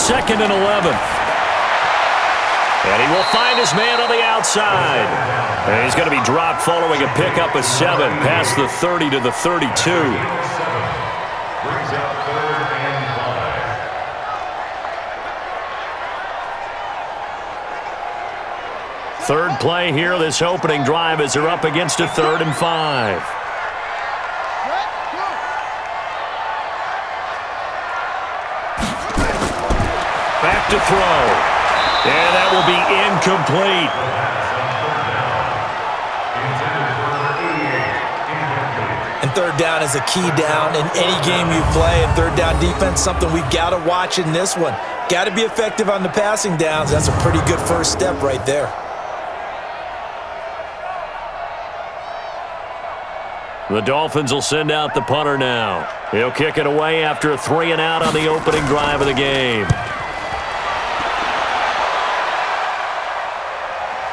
2nd and 11. And he will find his man on the outside. And he's going to be dropped following a pickup of 7 past the 30 to the 32. Third play here, this opening drive, as they're up against a 3rd and 5. Back to throw. And that will be incomplete. And third down is a key down in any game you play. And third down defense, something we've got to watch in this one. Got to be effective on the passing downs. That's a pretty good first step right there. The Dolphins will send out the punter now. He'll kick it away after a 3 and out on the opening drive of the game.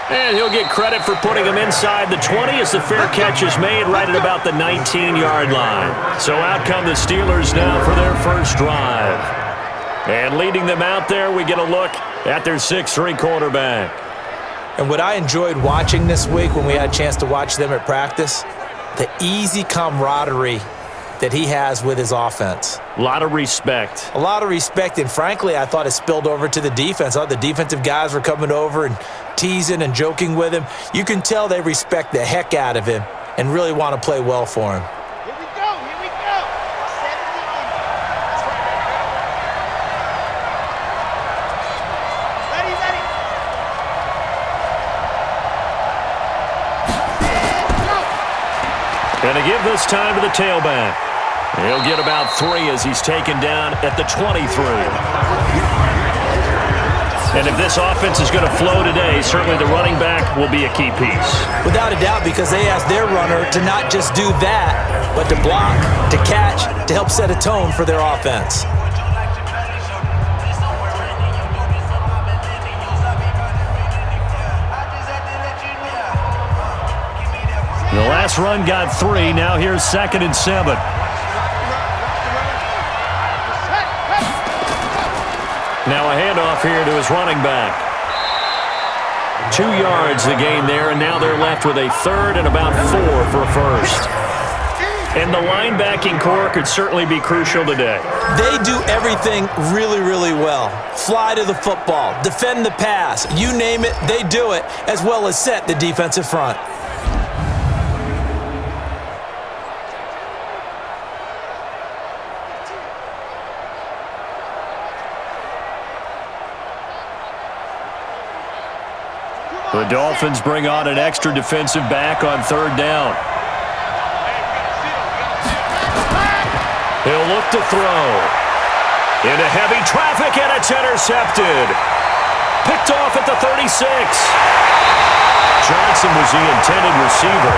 And he'll get credit for putting him inside the 20 as the fair catch is made right at about the 19-yard line. So out come the Steelers now for their first drive. And leading them out there, we get a look at their 6'3" quarterback. And what I enjoyed watching this week when we had a chance to watch them at practice, the easy camaraderie that he has with his offense. A lot of respect. A lot of respect, and frankly, I thought it spilled over to the defense. The defensive guys were coming over and teasing and joking with him. You can tell they respect the heck out of him and really want to play well for him. Here we go, here we go. 17. Ready, ready. And to give this time to the tailback. He'll get about 3 as he's taken down at the 23. And if this offense is going to flow today, certainly the running back will be a key piece. Without a doubt, because they asked their runner to not just do that, but to block, to catch, to help set a tone for their offense. The last run got 3. Now here's 2nd and 7. Now a handoff here to his running back. 2 yards the gain there, and now they're left with a 3rd and about 4 for a first. And the linebacking core could certainly be crucial today. They do everything really, really well. Fly to the football, defend the pass, you name it, they do it, as well as set the defensive front. The Dolphins bring on an extra defensive back on 3rd down. He'll look to throw. Into heavy traffic, and it's intercepted. Picked off at the 36. Johnson was the intended receiver.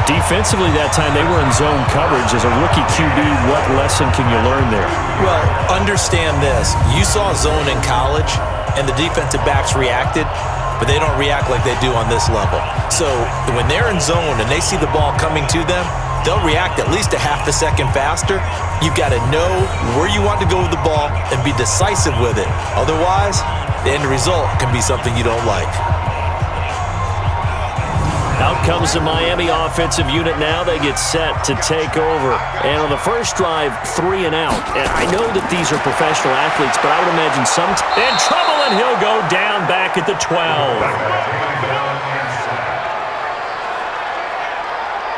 Defensively that time, they were in zone coverage. As a rookie QB, what lesson can you learn there? Well, understand this. You saw zone in college, and the defensive backs reacted, but they don't react like they do on this level. So when they're in zone and they see the ball coming to them, they'll react at least a half a second faster. You've got to know where you want to go with the ball and be decisive with it. Otherwise, the end result can be something you don't like. Out comes the Miami offensive unit now. They get set to take over. And on the first drive, 3 and out. And I know that these are professional athletes, but I would imagine some in trouble, and he'll go down back at the 12.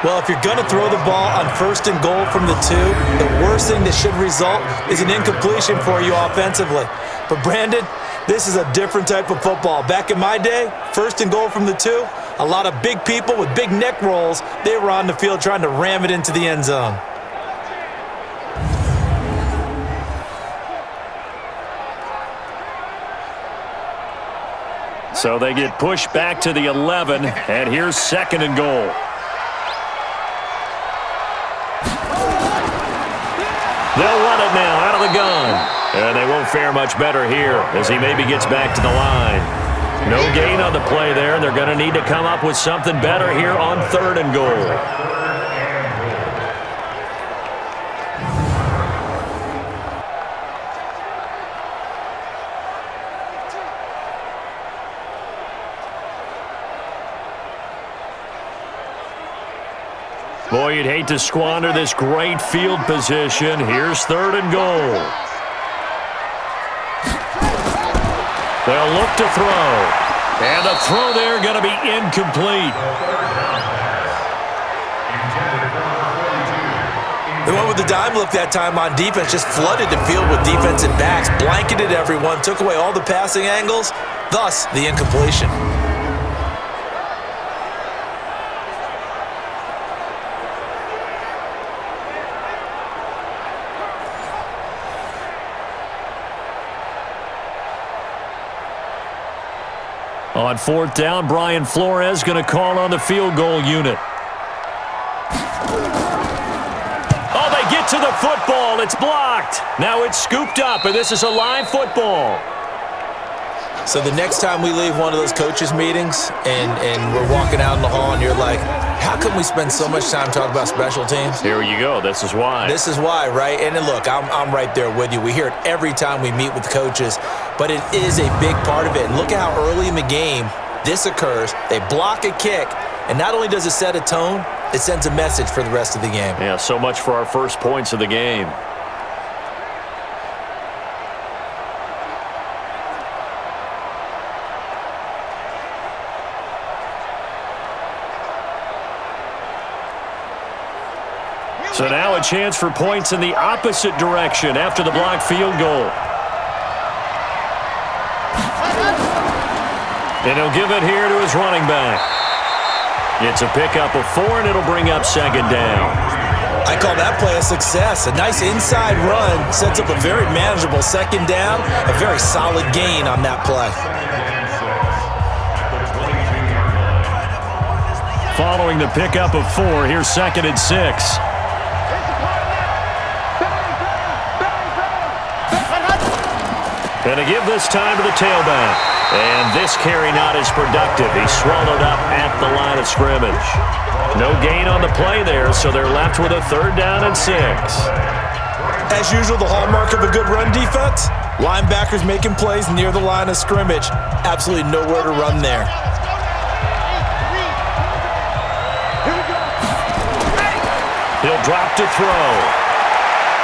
Well, if you're going to throw the ball on 1st and goal from the 2, the worst thing that should result is an incompletion for you offensively. But Brandon, this is a different type of football. Back in my day, 1st and goal from the 2, a lot of big people with big neck rolls, they were on the field trying to ram it into the end zone. So they get pushed back to the 11, and here's 2nd and goal. They'll run it now out of the gun. And they won't fare much better here as he maybe gets back to the line. No gain on the play there. They're going to need to come up with something better here on 3rd and goal. Boy, you'd hate to squander this great field position. Here's 3rd and goal. They'll look to throw. And the throw there going to be incomplete. They went with the dime look that time on defense, just flooded the field with defensive backs, blanketed everyone, took away all the passing angles, thus the incompletion. On 4th down, Brian Flores going to call on the field goal unit. Oh, they get to the football. It's blocked. Now it's scooped up, and this is a live football. So the next time we leave one of those coaches' meetings and we're walking out in the hall and you're like, how come we spend so much time talking about special teams? Here you go. This is why. This is why, right? And then look, I'm right there with you. We hear it every time we meet with coaches, but it is a big part of it. And look at how early in the game this occurs. They block a kick, and not only does it set a tone, it sends a message for the rest of the game. Yeah, so much for our first points of the game. So now a chance for points in the opposite direction after the blocked field goal. And he'll give it here to his running back. It's a pickup of 4, and it'll bring up 2nd down. I call that play a success. A nice inside run sets up a very manageable 2nd down, a very solid gain on that play. Following the pickup of 4, here's 2nd and 6. And to give this time to the tailback. And this carry not as productive. He's swallowed up at the line of scrimmage. No gain on the play there, so they're left with a 3rd down and 6. As usual, the hallmark of a good run defense, linebackers making plays near the line of scrimmage. Absolutely nowhere to run there. He'll drop to throw.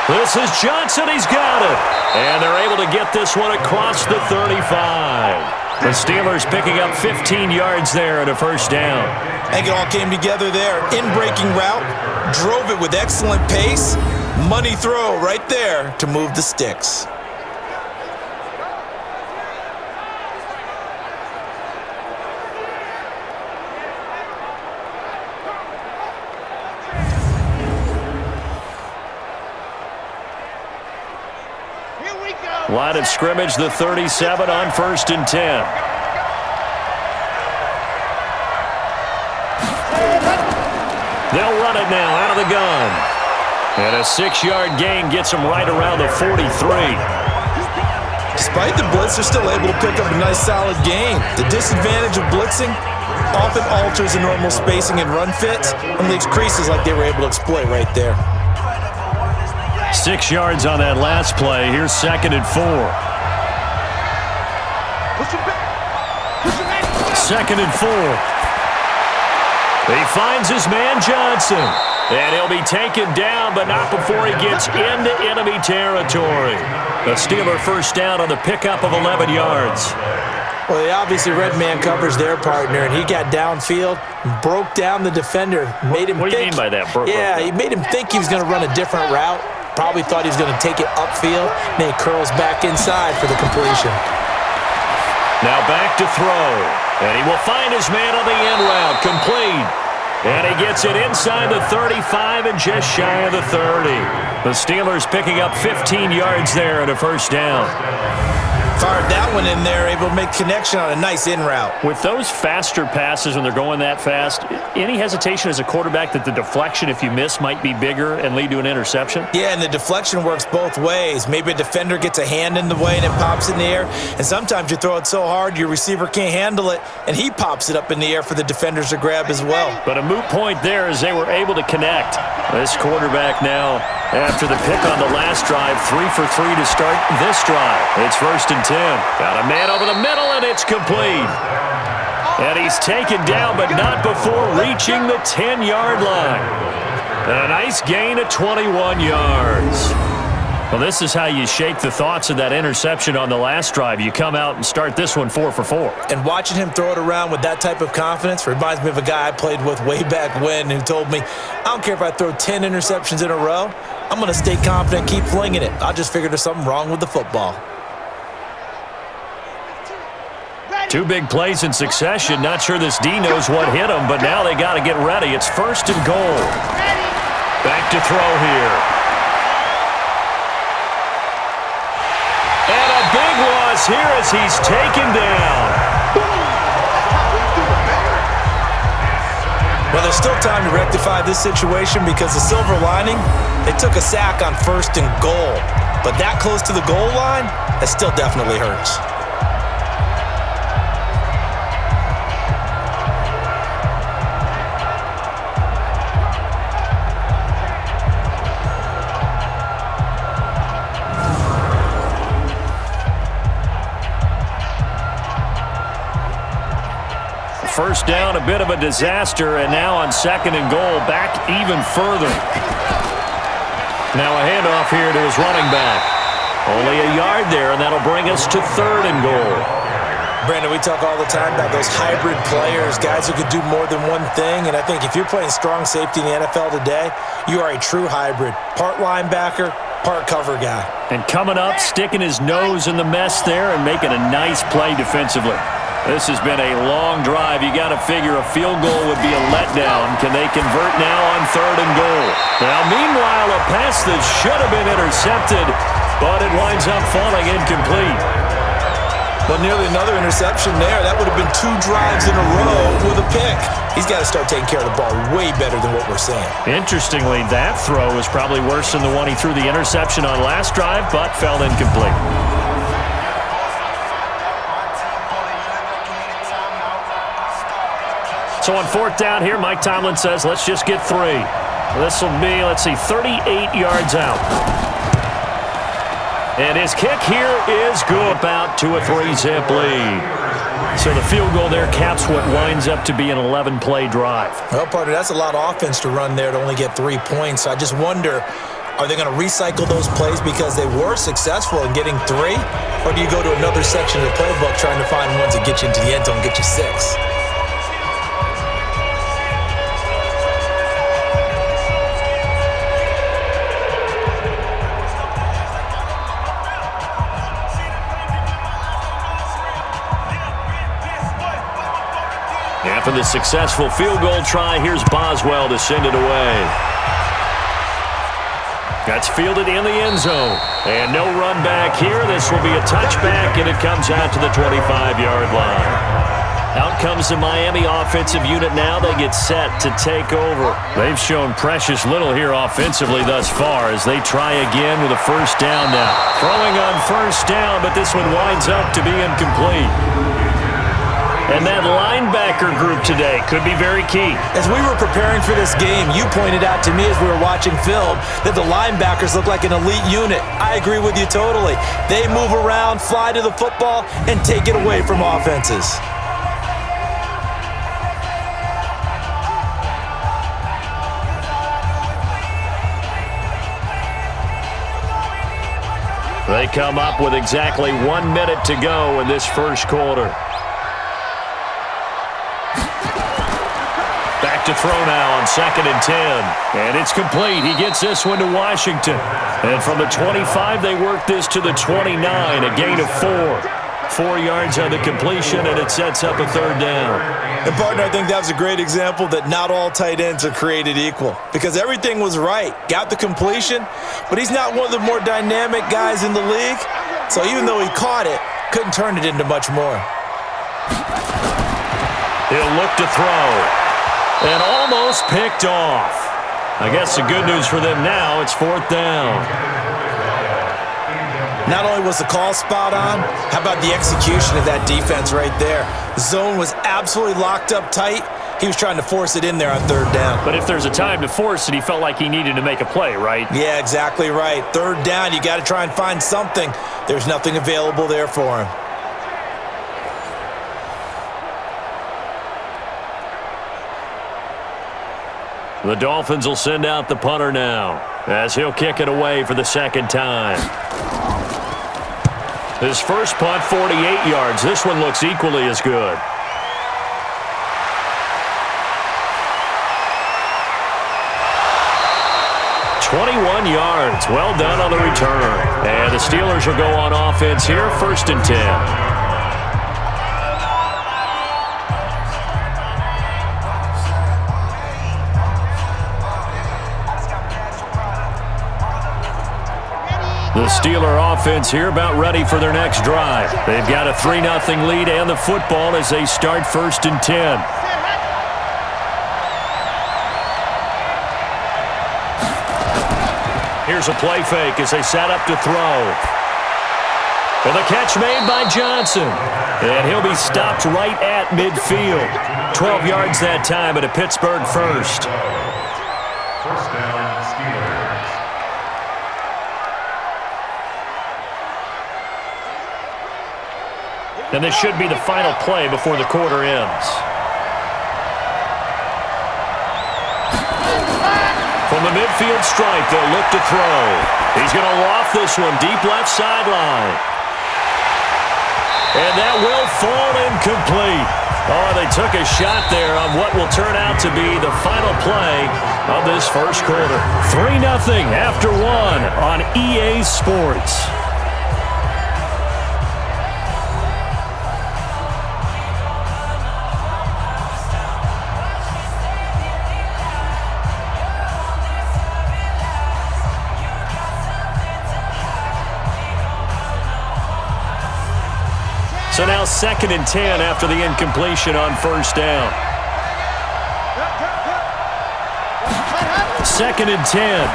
This is Johnson. He's got it. And they're able to get this one across the 35. The Steelers picking up 15 yards there and a 1st down. I think it all came together there. In-breaking route, drove it with excellent pace. Money throw right there to move the sticks. Line of scrimmage, the 37 on 1st and 10. They'll run it now out of the gun. And a 6-yard gain gets them right around the 43. Despite the blitz, they're still able to pick up a nice solid gain. The disadvantage of blitzing often alters the normal spacing and run fits and leaves creases like they were able to exploit right there. 6 yards on that last play. Here's 2nd and 4. 2nd and 4. He finds his man Johnson. And he'll be taken down, but not before he gets into enemy territory. The Steeler 1st down on the pickup of 11 yards. Well, they obviously red man covers their partner, and he got downfield, broke down the defender, made him What do you mean by that? He made him think he was going to run a different route. Probably thought he was going to take it upfield. Then he curls back inside for the completion. Now back to throw. And he will find his man on the end route. Complete. And he gets it inside the 35 and just shy of the 30. The Steelers picking up 15 yards there and a 1st down. Fired that one in there, able to make connection on a nice in route. With those faster passes when they're going that fast, any hesitation as a quarterback that the deflection, if you miss, might be bigger and lead to an interception? Yeah, and the deflection works both ways. Maybe a defender gets a hand in the way and it pops in the air. And sometimes you throw it so hard your receiver can't handle it, and he pops it up in the air for the defenders to grab as well. But a moot point there as they were able to connect. This quarterback now, after the pick on the last drive, 3 for 3 to start this drive. It's 1st and 10. Got a man over the middle, and it's complete. And he's taken down, but not before reaching the 10-yard line. A nice gain of 21 yards. Well, this is how you shake the thoughts of that interception on the last drive. You come out and start this one 4 for 4. And watching him throw it around with that type of confidence reminds me of a guy I played with way back when who told me, I don't care if I throw 10 interceptions in a row, I'm going to stay confident, keep flinging it. I just figured there's something wrong with the football. 2 big plays in succession. Not sure this D knows what hit him, but now they got to get ready. It's 1st and goal. Back to throw here. And a big loss here as he's taken down. Well, there's still time to rectify this situation because the silver lining, they took a sack on 1st and goal. But that close to the goal line, that still definitely hurts. First down, a bit of a disaster, and now on 2nd and goal, back even further. Now a handoff here to his running back. Only a yard there, and that'll bring us to 3rd and goal. Brandon, we talk all the time about those hybrid players, guys who could do more than one thing, and I think if you're playing strong safety in the NFL today, you are a true hybrid. Part linebacker, part cover guy. And coming up, sticking his nose in the mess there and making a nice play defensively. This has been a long drive. You got to figure a field goal would be a letdown. Can they convert now on 3rd and goal? Now, meanwhile, a pass that should have been intercepted, but it winds up falling incomplete. Well, nearly another interception there. That would have been 2 drives in a row with a pick. He's got to start taking care of the ball way better than what we're seeing. Interestingly, that throw was probably worse than the one he threw the interception on last drive, but fell incomplete. So on 4th down here, Mike Tomlin says, let's just get 3. This will be, 38 yards out. And his kick here is good. About to a 3-zip lead. So the field goal there caps what winds up to be an 11-play drive. Well, partner, that's a lot of offense to run there to only get 3 points. I just wonder, are they going to recycle those plays because they were successful in getting 3? Or do you go to another section of the playbook trying to find ones that get you into the end zone and get you 6? After the successful field goal try, here's Boswell to send it away. That's fielded in the end zone. And no run back here. This will be a touchback, and it comes out to the 25-yard line. Out comes the Miami offensive unit now. They get set to take over. They've shown precious little here offensively thus far as they try again with a 1st down now. Throwing on 1st down, but this one winds up to be incomplete. And that linebacker group today could be very key. As we were preparing for this game, you pointed out to me as we were watching film that the linebackers look like an elite unit. I agree with you totally. They move around, fly to the football, and take it away from offenses. They come up with exactly 1 minute to go in this first quarter. To throw now on 2nd and 10. And it's complete. He gets this one to Washington. And from the 25, they work this to the 29, a gain of 4. 4 yards on the completion, and it sets up a 3rd down. And, partner, I think that was a great example that not all tight ends are created equal because everything was right. Got the completion, but he's not one of the more dynamic guys in the league. So even though he caught it, couldn't turn it into much more. He'll look to throw. And almost picked off. I guess the good news for them now, it's 4th down. Not only was the call spot on, how about the execution of that defense right there? The zone was absolutely locked up tight. He was trying to force it in there on 3rd down. But if there's a time to force it, he felt like he needed to make a play, right? Yeah, exactly right. 3rd down, you got to try and find something. There's nothing available there for him. The Dolphins will send out the punter now, as he'll kick it away for the second time. His first punt, 48 yards. This one looks equally as good. "21 yards. Well done on the return. And the Steelers will go on offense here, 1st and 10. The Steeler offense here about ready for their next drive. They've got a 3-0 lead and the football as they start 1st and 10. Here's a play fake as they set up to throw. And the catch made by Johnson. And he'll be stopped right at midfield. 12 yards that time at a Pittsburgh first. First down, Steelers. And this should be the final play before the quarter ends. From the midfield stripe, they'll look to throw. He's going to loft this one deep left sideline. And that will fall incomplete. Oh, they took a shot there on what will turn out to be the final play of this first quarter. 3-0 after 1 on EA Sports. So now 2nd and 10 after the incompletion on 1st down. 2nd and 10.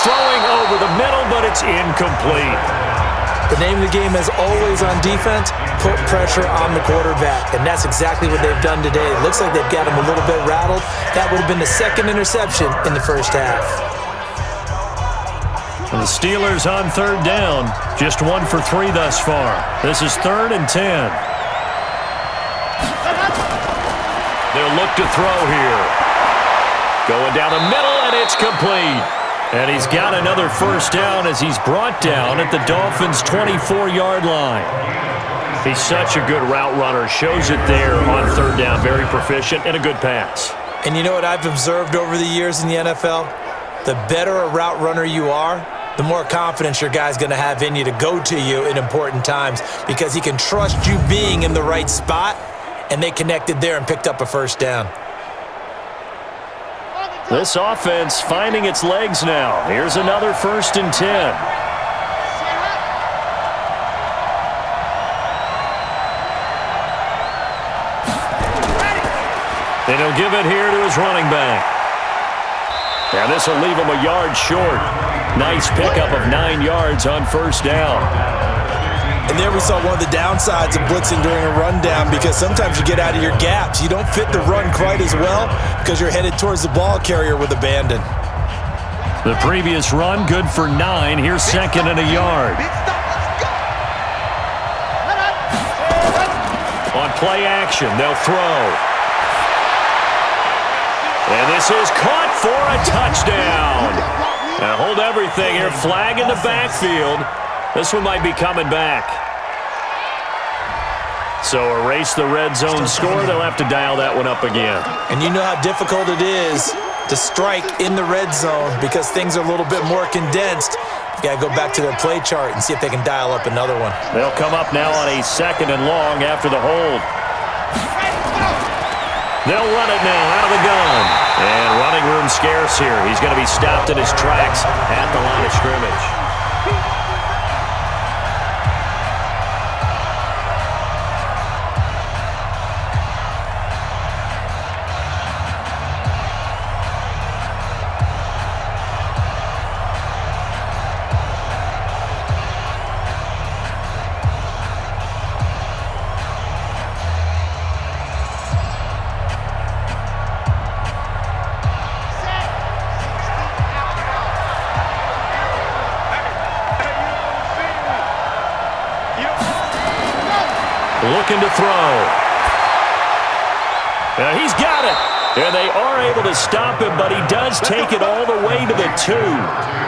Throwing over the middle, but it's incomplete. The name of the game is always on defense, put pressure on the quarterback. And that's exactly what they've done today. It looks like they've got him a little bit rattled. That would have been the 2nd interception in the first half. And the Steelers on 3rd down, just 1 for 3 thus far. This is 3rd and 10. They'll look to throw here. Going down the middle, and it's complete. And he's got another first down as he's brought down at the Dolphins' 24-yard line. He's such a good route runner. Shows it there on 3rd down. Very proficient and a good pass. And you know what I've observed over the years in the NFL? The better a route runner you are, the more confidence your guy's going to have in you to go to you in important times because he can trust you being in the right spot, and they connected there and picked up a first down. This offense finding its legs now. Here's another 1st and 10. And he'll give it here to his running back. And this will leave him a yard short. Nice pickup of 9 yards on 1st down. And there we saw one of the downsides of blitzing during a rundown because sometimes you get out of your gaps. You don't fit the run quite as well because you're headed towards the ball carrier with abandon. The previous run, good for 9. Here's 2nd and a yard. On play action, they'll throw. And this is caught for a touchdown. Now hold everything here. Flag in the backfield. This one might be coming back. So erase the red zone score. They'll have to dial that one up again. And you know how difficult it is to strike in the red zone because things are a little bit more condensed. You got to go back to their play chart and see if they can dial up another one. They'll come up now on a 2nd and long after the hold. They'll run it now out of the gun. And running room scarce here. He's going to be stopped in his tracks at the line of scrimmage. Looking to throw. He's got it. And they are able to stop him, but he does take it all the way to the 2.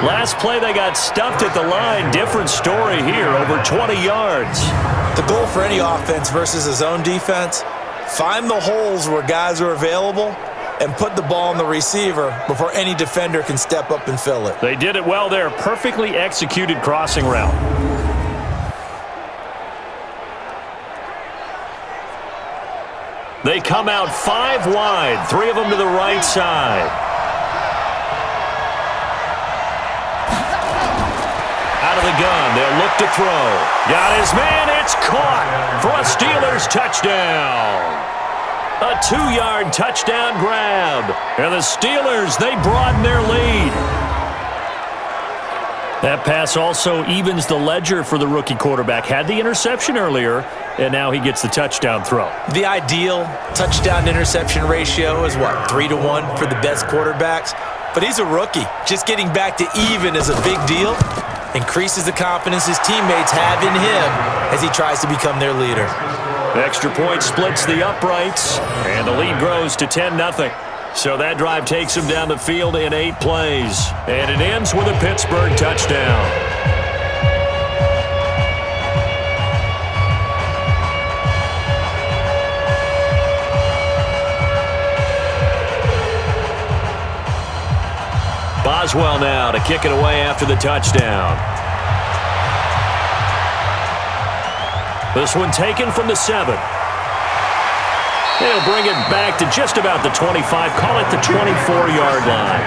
Last play, they got stuffed at the line. Different story here, over 20 yards. The goal for any offense versus a zone defense, find the holes where guys are available and put the ball on the receiver before any defender can step up and fill it. They did it well there. Perfectly executed crossing route. They come out 5 wide, 3 of them to the right side. Out of the gun, they'll look to throw. Got his man, it's caught for a Steelers touchdown. A 2-yard touchdown grab. And the Steelers, they broaden their lead. That pass also evens the ledger for the rookie quarterback. Had the interception earlier, and now he gets the touchdown throw. The ideal touchdown-interception ratio is, what, 3-to-1 for the best quarterbacks? But he's a rookie. Just getting back to even is a big deal. Increases the confidence his teammates have in him as he tries to become their leader. Extra point splits the uprights, and the lead grows to 10-0. So that drive takes him down the field in 8 plays. And it ends with a Pittsburgh touchdown. Boswell now to kick it away after the touchdown. This one taken from the 7. They'll bring it back to just about the 25, call it the 24-yard line.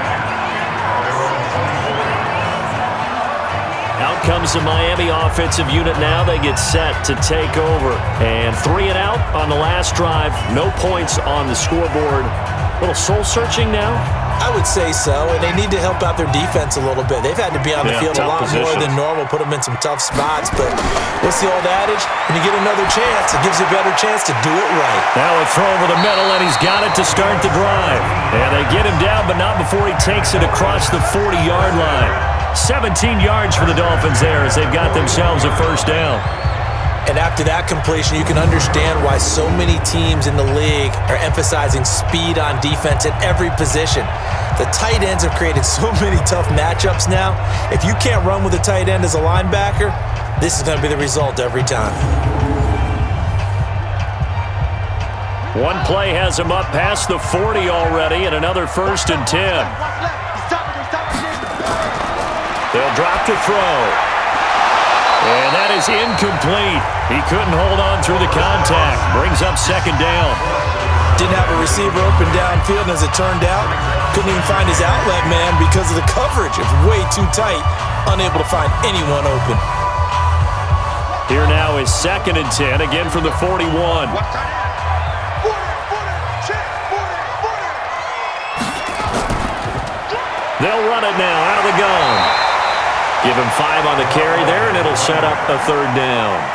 Out comes the Miami offensive unit now. They get set to take over. And 3 and out on the last drive. No points on the scoreboard. A little soul-searching now. I would say so, and they need to help out their defense a little bit. They've had to be on the field a lot more than normal, put them in some tough spots. But what's the old adage? When you get another chance, it gives you a better chance to do it right. Now a throw over the middle, and he's got it to start the drive. And they get him down, but not before he takes it across the 40-yard line. 17 yards for the Dolphins there as they've got themselves a first down. And after that completion, you can understand why so many teams in the league are emphasizing speed on defense at every position. The tight ends have created so many tough matchups now. If you can't run with a tight end as a linebacker, this is going to be the result every time. One play has him up past the 40 already, and another 1st and 10. They'll drop to throw. And that is incomplete. He couldn't hold on through the contact. Brings up 2nd down. Didn't have a receiver open downfield, and as it turned out, couldn't even find his outlet man because of the coverage. It was way too tight, unable to find anyone open. Here now is 2nd and 10, again from the 41. They'll run it now out of the gun. Give him 5 on the carry there, and it'll set up a 3rd down.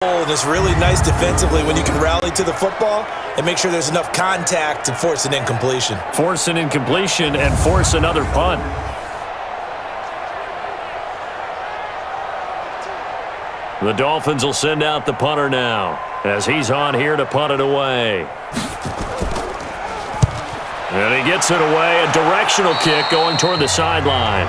And it's really nice defensively when you can rally to the football and make sure there's enough contact to force an incompletion. Force an incompletion and force another punt. The Dolphins will send out the punter now as he's on here to punt it away. And he gets it away, a directional kick going toward the sideline.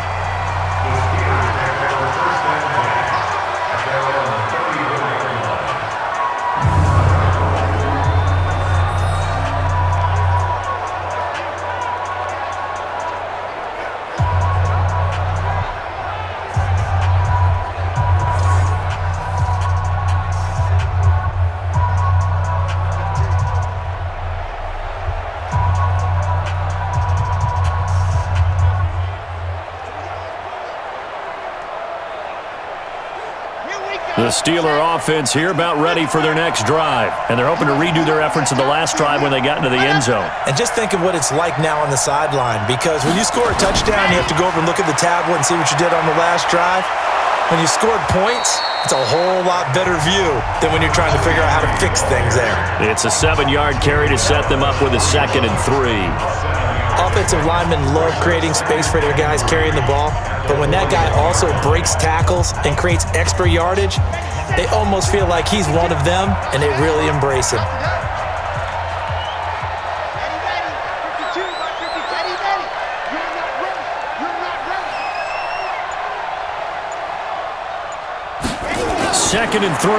The Steeler offense here about ready for their next drive. And they're hoping to redo their efforts in the last drive when they got into the end zone. And just think of what it's like now on the sideline, because when you score a touchdown, you have to go over and look at the tablet and see what you did on the last drive. When you scored points, it's a whole lot better view than when you're trying to figure out how to fix things there. It's a 7-yard carry to set them up with a 2nd and 3. Offensive linemen love creating space for their guys carrying the ball, but when that guy also breaks tackles and creates extra yardage, they almost feel like he's one of them, and they really embrace him. Second and 3.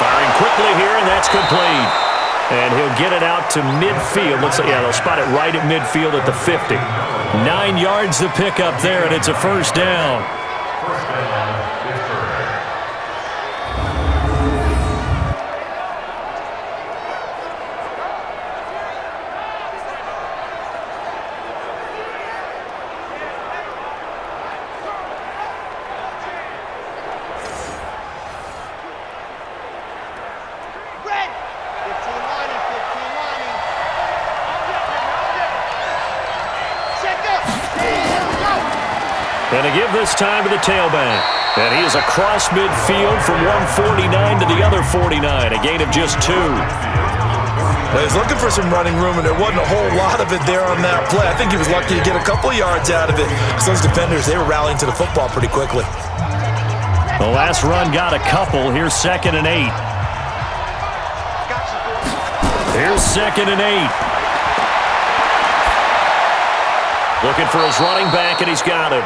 Firing quickly here, and that's complete. And he'll get it out to midfield. Looks like, yeah, they'll spot it right at midfield at the 50. 9 yards to pick up there, and it's a first down. First down, Pittsburgh. And to give this time to the tailback. And he is across midfield from 149 to the other 49, a gain of just 2. Well, he's looking for some running room, and there wasn't a whole lot of it there on that play. I think he was lucky to get a couple of yards out of it, because those defenders, they were rallying to the football pretty quickly. The last run got a couple. Here's 2nd and 8. Here's 2nd and 8. Looking for his running back, and he's got it.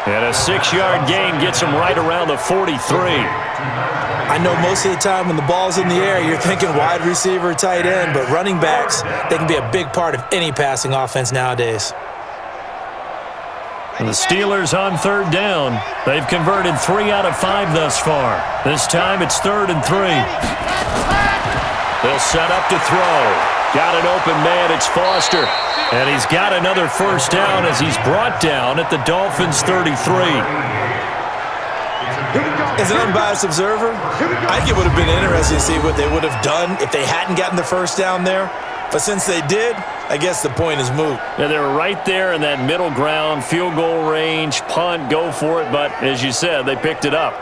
And a 6-yard gain gets him right around the 43. I know most of the time when the ball's in the air, you're thinking wide receiver, tight end, but running backs, they can be a big part of any passing offense nowadays. And the Steelers on 3rd down. They've converted 3 out of 5 thus far. This time it's 3rd and 3. They'll set up to throw. Got an open man. It's Foster. And he's got another first down as he's brought down at the Dolphins' 33. As an unbiased observer, I think it would have been interesting to see what they would have done if they hadn't gotten the first down there. But since they did, I guess the point is moot. Yeah, they were right there in that middle ground, field goal range, punt, go for it. But as you said, they picked it up.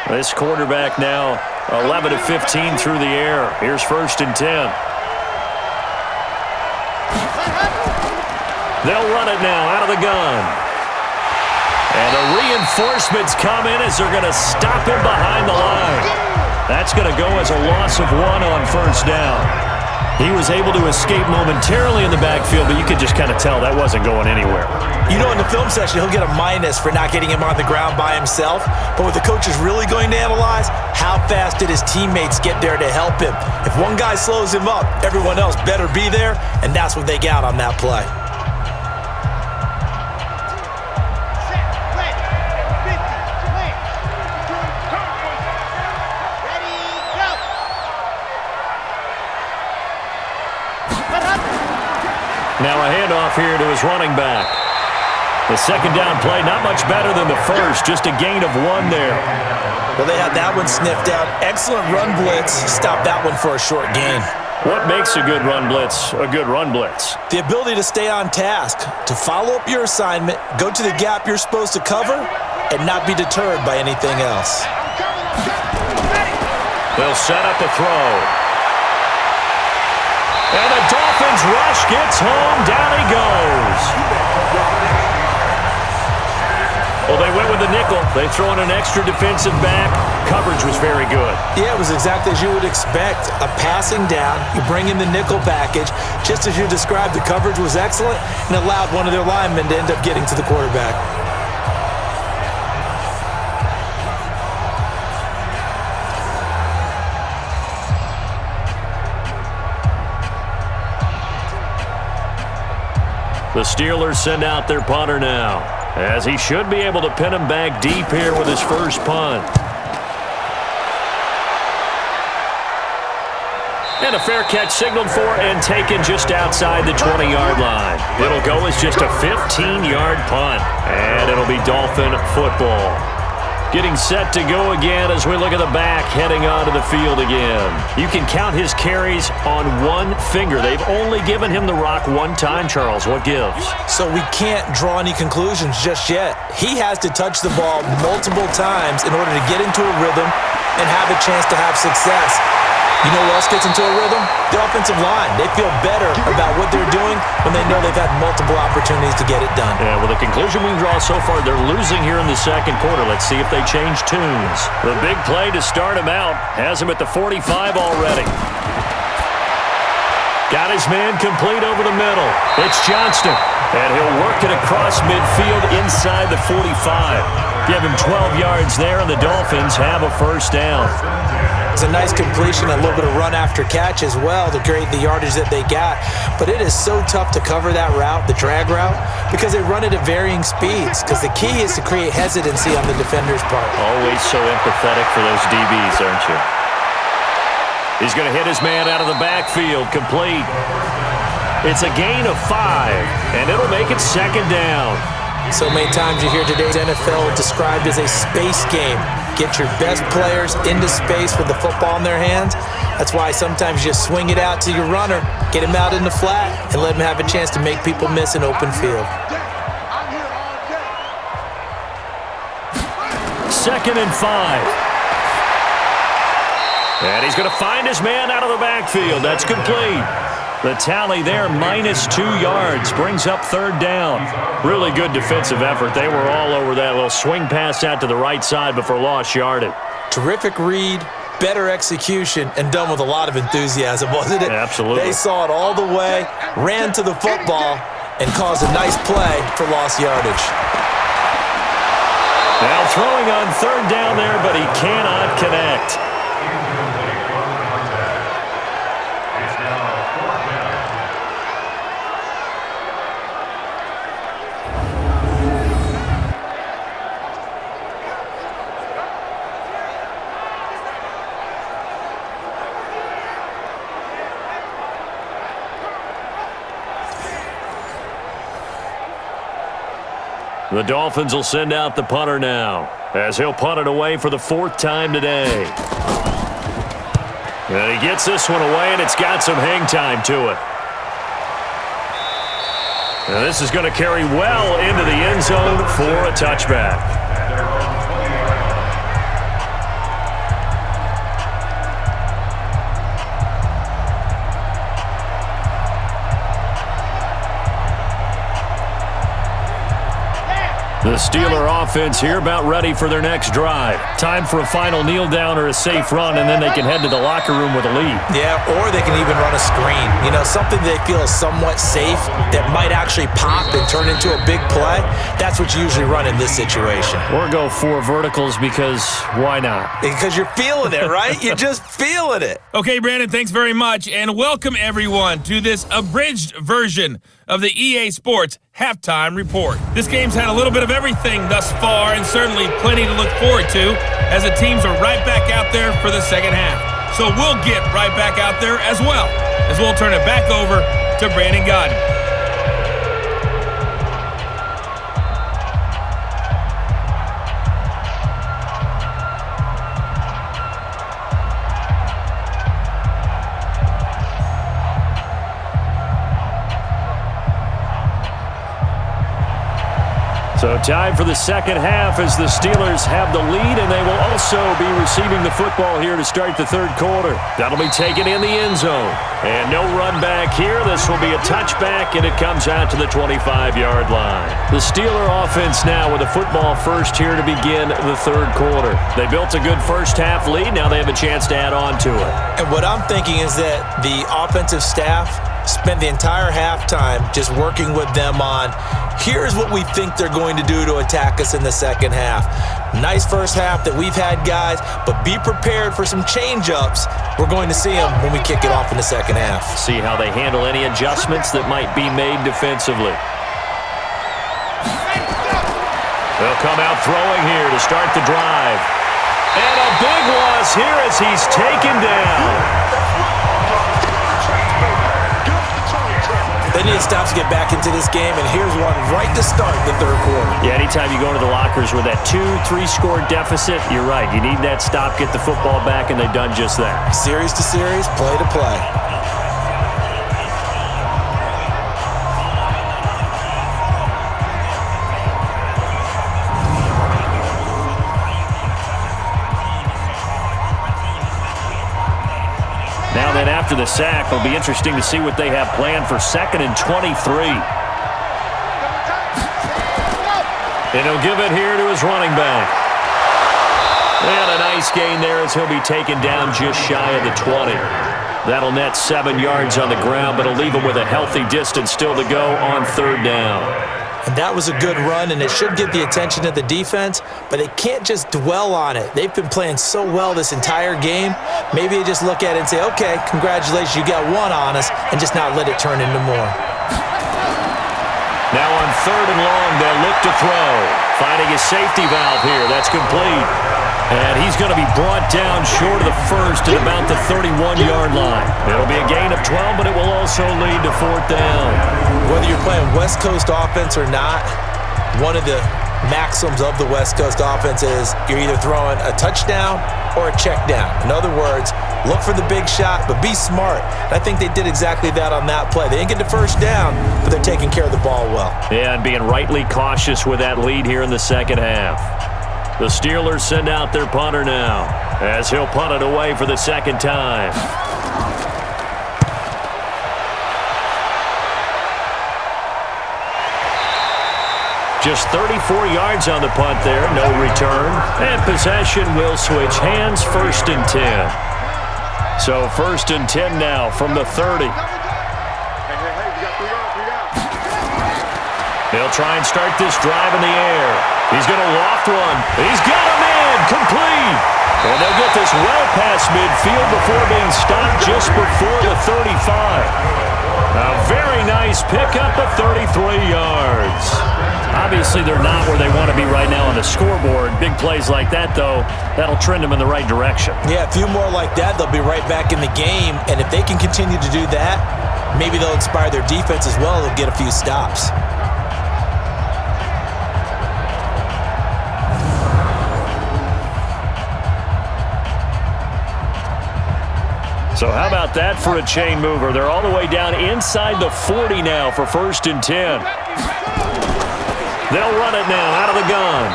This quarterback now 11 of 15 through the air. Here's 1st and 10. They'll run it now out of the gun. And the reinforcements come in as they're going to stop him behind the line. That's going to go as a loss of 1 on 1st down. He was able to escape momentarily in the backfield, but you could just kind of tell that wasn't going anywhere. You know, in the film session, he'll get a minus for not getting him on the ground by himself. But what the coach is really going to analyze, how fast did his teammates get there to help him? If one guy slows him up, everyone else better be there, and that's what they got on that play. Now a handoff here to his running back. The 2nd down play, not much better than the first, just a gain of 1 there. Well, they had that one sniffed out. Excellent run blitz. Stop that one for a short gain. What makes a good run blitz a good run blitz? The ability to stay on task, to follow up your assignment, go to the gap you're supposed to cover, and not be deterred by anything else. They'll set up the throw. And the Dolphins rush gets home. Down he goes. Well, they went with the nickel. They throw in an extra defensive back. Coverage was very good. Yeah, it was exactly as you would expect. A passing down. You bring in the nickel package. Just as you described, the coverage was excellent and allowed one of their linemen to end up getting to the quarterback. The Steelers send out their punter now, as he should be able to pin him back deep here with his first punt. And a fair catch signaled for and taken just outside the 20-yard line. It'll go as just a 15-yard punt. And it'll be Dolphin football. Getting set to go again as we look at the back heading onto the field again. You can count his carries on one finger. They've only given him the rock one time, Charles. What gives? So we can't draw any conclusions just yet. He has to touch the ball multiple times in order to get into a rhythm and have a chance to have success. You know what else gets into a rhythm? The offensive line. They feel better about what they're doing when they know they've had multiple opportunities to get it done. Yeah, well, the conclusion we can draw so far, they're losing here in the second quarter. Let's see if they change tunes. The big play to start him out has him at the 45 already. Got his man complete over the middle. It's Johnston, and he'll work it across midfield inside the 45. Give him 12 yards there, and the Dolphins have a first down. It's a nice completion, a little bit of run after catch as well to create the yardage that they got. But it is so tough to cover that route, the drag route, because they run it at varying speeds. Because the key is to create hesitancy on the defender's part. Always so empathetic for those DBs, aren't you? He's going to hit his man out of the backfield, complete. It's a gain of 5, and it'll make it second down. So many times you hear today's NFL described as a space game. Get your best players into space with the football in their hands. That's why sometimes you just swing it out to your runner, get him out in the flat, and let him have a chance to make people miss an open field. Second and 5. And he's going to find his man out of the backfield. That's complete. The tally there, -2 yards, brings up third down. Really good defensive effort. They were all over that little swing pass out to the right side before lost yardage. Terrific read, better execution, and done with a lot of enthusiasm, wasn't it? Absolutely. They saw it all the way, ran to the football, and caused a nice play for lost yardage. Now throwing on third down there, but he cannot connect. The Dolphins will send out the punter now, as he'll punt it away for the 4th time today. And he gets this one away, and it's got some hang time to it. And this is going to carry well into the end zone for a touchback. The Steeler offense here about ready for their next drive. Time for a final kneel down or a safe run, and then they can head to the locker room with a lead. Yeah, or they can even run a screen. You know, something they feel is somewhat safe that might actually pop and turn into a big play. That's what you usually run in this situation. Or go 4 verticals because why not? Because you're feeling it, right? You're just feeling it. Okay, Brandon, thanks very much, and welcome everyone to this abridged version of the EA Sports Halftime Report. This game's had a little bit of everything thus far, and certainly plenty to look forward to, as the teams are right back out there for the second half. So we'll get right back out there as well, as we'll turn it back over to Brandon Godden. So time for the second half as the Steelers have the lead, and they will also be receiving the football here to start the third quarter. That'll be taken in the end zone. And no run back here. This will be a touchback, and it comes out to the 25-yard line. The Steeler offense now with the football first here to begin the third quarter. They built a good first half lead. Now they have a chance to add on to it. And what I'm thinking is that the offensive staff spent the entire halftime just working with them on, here's what we think they're going to do to attack us in the second half. Nice first half that we've had, guys, but be prepared for some change-ups. We're going to see them when we kick it off in the second half. See how they handle any adjustments that might be made defensively. They'll come out throwing here to start the drive. And a big loss here as he's taken down. Plenty of stops to get back into this game, and here's one right to start the third quarter. Yeah, anytime you go into the lockers with that 2-3 score deficit, you're right. You need that stop, get the football back, and they've done just that. Series to series, play to play. Now then, after the sack, it'll be interesting to see what they have planned for 2nd and 23. And he'll give it here to his running back. And a nice gain there as he'll be taken down just shy of the 20. That'll net 7 yards on the ground, but it'll leave him with a healthy distance still to go on 3rd down. And that was a good run, and it should get the attention of the defense, but they can't just dwell on it. They've been playing so well this entire game. Maybe they just look at it and say, okay, congratulations, you got one on us, and just not let it turn into more. Now on 3rd and long, they'll look to throw. Finding his safety valve here. That's complete. And he's going to be brought down short of the first at about the 31-yard line. It'll be a gain of 12, but it will also lead to 4th down. Whether you're playing West Coast offense or not, one of the maxims of the West Coast offense is you're either throwing a touchdown or a check down. In other words, look for the big shot, but be smart. And I think they did exactly that on that play. They didn't get the first down, but they're taking care of the ball well. Yeah, and being rightly cautious with that lead here in the second half. The Steelers send out their punter now as he'll punt it away for the second time. Just 34 yards on the punt there, no return. And possession will switch hands, 1st and 10. So 1st and 10 now from the 30. They'll try and start this drive in the air. He's going to loft one. He's got him in, complete. And they'll get this well past midfield before being stopped just before the 35. A very nice pickup of 33 yards. Obviously, they're not where they want to be right now on the scoreboard. Big plays like that, though, that'll trend them in the right direction. Yeah, a few more like that, they'll be right back in the game. And if they can continue to do that, maybe they'll inspire their defense as well. They'll get a few stops. So how about that for a chain mover? They're all the way down inside the 40 now for 1st and 10. They'll run it now out of the gun.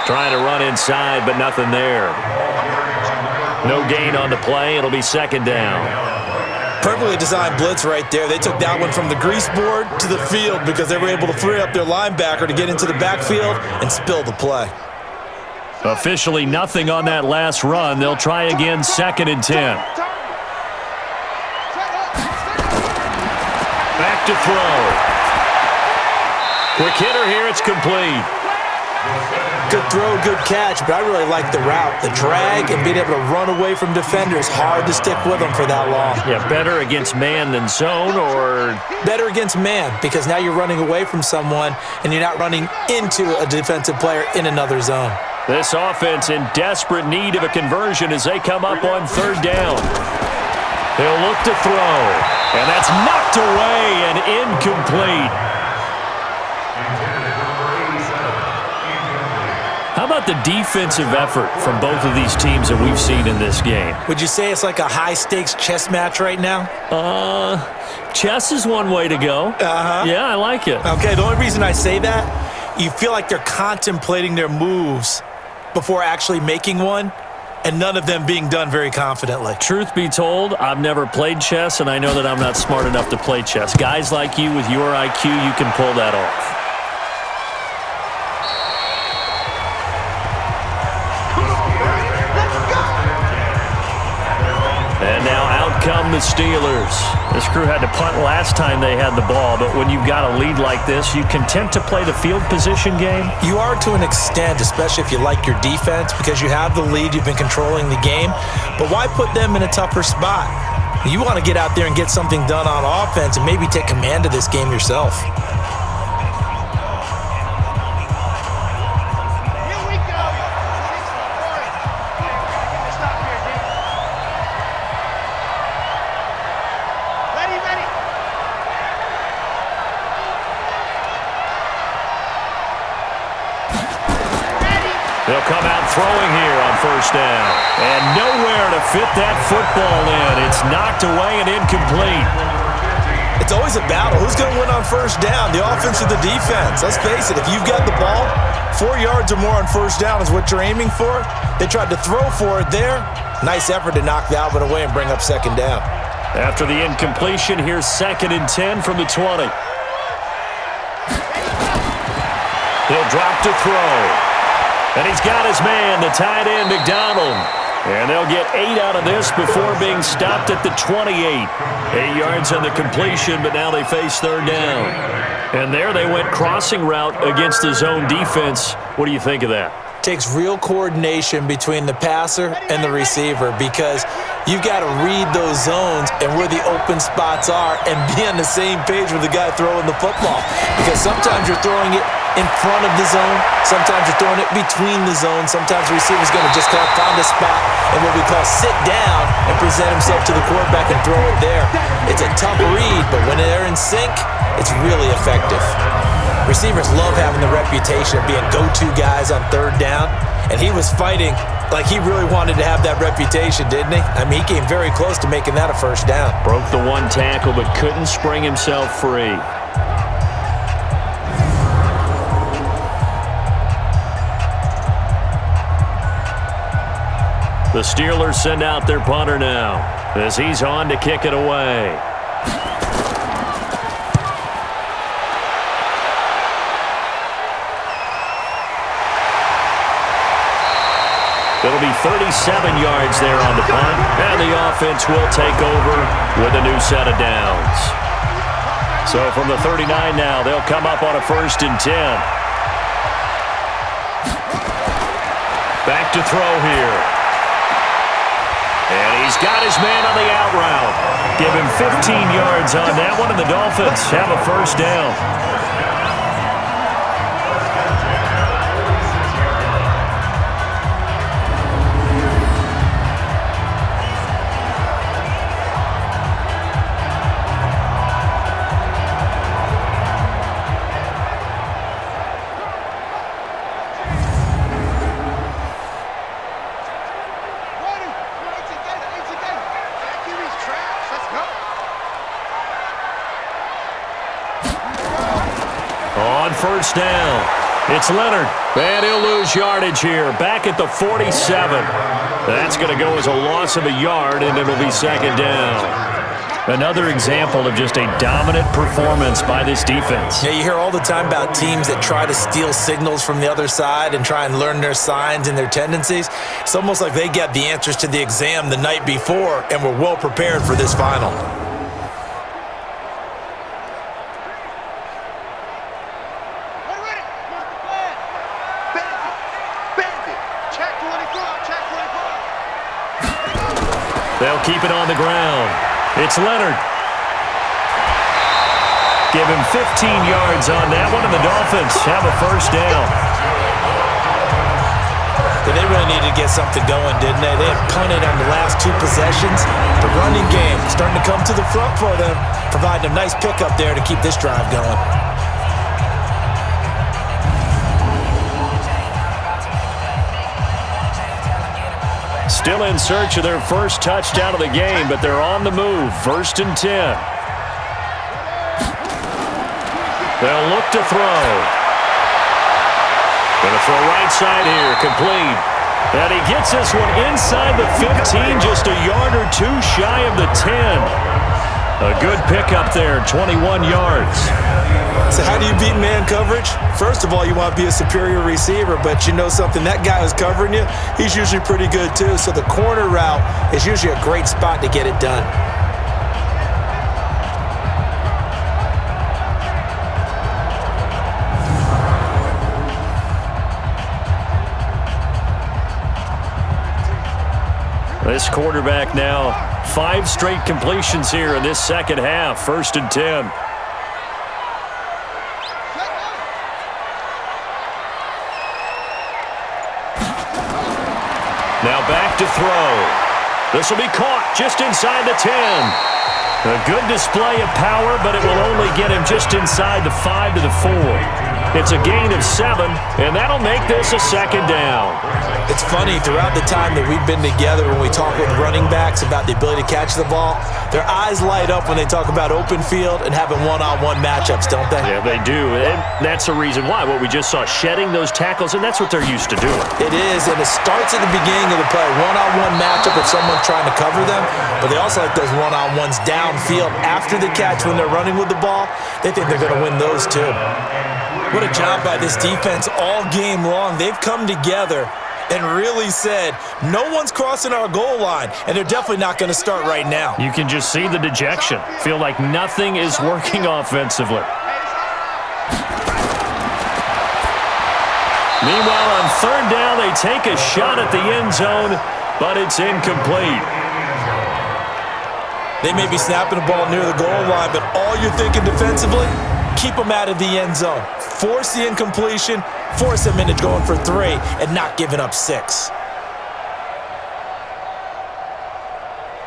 Trying to run inside, but nothing there. No gain on the play. It'll be 2nd down. Perfectly designed blitz right there. They took that one from the grease board to the field because they were able to free up their linebacker to get into the backfield and spill the play. Officially nothing on that last run. They'll try again, 2nd and 10. Back to throw. Quick hitter here, it's complete. Good throw, good catch, but I really like the route. The drag and being able to run away from defenders, hard to stick with them for that long. Yeah, better against man than zone, or? Better against man, because now you're running away from someone and you're not running into a defensive player in another zone. This offense in desperate need of a conversion as they come up on 3rd down. They'll look to throw, and that's knocked away and incomplete. How about the defensive effort from both of these teams that we've seen in this game? Would you say it's like a high-stakes chess match right now? Chess is one way to go. Yeah, I like it. Okay, the only reason I say that, you feel like they're contemplating their moves before actually making one, and none of them being done very confidently. Truth be told, I've never played chess, and I know that I'm not smart enough to play chess. Guys like you with your IQ, you can pull that off. And now out come the Steelers. This crew had to punt last time they had the ball, but when you've got a lead like this, you content to play the field position game? You are to an extent, especially if you like your defense, because you have the lead, you've been controlling the game. But why put them in a tougher spot? You want to get out there and get something done on offense and maybe take command of this game yourself. They'll come out throwing here on first down. And nowhere to fit that football in. It's knocked away and incomplete. It's always a battle. Who's going to win on first down, the offense or the defense? Let's face it, if you've got the ball, 4 yards or more on first down is what you're aiming for. They tried to throw for it there. Nice effort to knock the Alvin away and bring up second down. After the incompletion, here's 2nd and 10 from the 20. He'll drop to throw. And he's got his man, the tight end, McDonald. And they'll get 8 out of this before being stopped at the 28. 8 yards on the completion, but now they face third down. And there they went crossing route against the zone defense. What do you think of that? Takes real coordination between the passer and the receiver because you've got to read those zones and where the open spots are and be on the same page with the guy throwing the football. Because sometimes you're throwing it in front of the zone. Sometimes you're throwing it between the zones. Sometimes the receiver's going to just kind of find a spot and what we call sit down and present himself to the quarterback and throw it there. It's a tough read, but when they're in sync, it's really effective. Receivers love having the reputation of being go-to guys on third down, and he was fighting like he really wanted to have that reputation, didn't he? I mean, he came very close to making that a first down. Broke the one tackle, but couldn't spring himself free. The Steelers send out their punter now as he's on to kick it away. It'll be 37 yards there on the punt, and the offense will take over with a new set of downs. So from the 39 now, they'll come up on a 1st and 10. Back to throw here. And he's got his man on the out route. Give him 15 yards on that one, and the Dolphins have a first down. First down. It's Leonard, and he'll lose yardage here. Back at the 47. That's going to go as a loss of a yard, and it'll be second down. Another example of just a dominant performance by this defense. Yeah, you hear all the time about teams that try to steal signals from the other side and try and learn their signs and their tendencies. It's almost like they got the answers to the exam the night before and were well prepared for this final. They'll keep it on the ground. It's Leonard. Give him 15 yards on that one, and the Dolphins have a first down. They really needed to get something going, didn't they? They had punted on the last 2 possessions. The running game starting to come to the front for them, providing a nice pickup there to keep this drive going. Still in search of their first touchdown of the game, but they're on the move. 1st and 10. They'll look to throw. Going to throw right side here, complete. And he gets this one inside the 15, just a yard or 2 shy of the 10. A good pickup there, 21 yards. So how do you beat man coverage? First of all, you want to be a superior receiver, but you know something, that guy who's covering you, he's usually pretty good too. So the corner route is usually a great spot to get it done. This quarterback now, 5 straight completions here in this second half. 1st and 10. Now back to throw. This will be caught just inside the 10. A good display of power, but it will only get him just inside the 5 to the 4. It's a gain of 7, and that'll make this a second down. It's funny, throughout the time that we've been together, when we talk with running backs about the ability to catch the ball, their eyes light up when they talk about open field and having one-on-one matchups, don't they? Yeah, they do, and that's the reason why. What we just saw, shedding those tackles, and that's what they're used to doing. It is, and it starts at the beginning of the play. One-on-one matchup if someone's trying to cover them, but they also like those one-on-ones downfield after the catch when they're running with the ball. They think they're going to win those too. What a job by this defense all game long. They've come together and really said, no one's crossing our goal line, and they're definitely not going to start right now. You can just see the dejection. Feel like nothing is working offensively. Meanwhile, on third down, they take a shot at the end zone, but it's incomplete. They may be snapping the ball near the goal line, but all you're thinking defensively, keep them out of the end zone. Force the incompletion, force them into going for 3, and not giving up 6.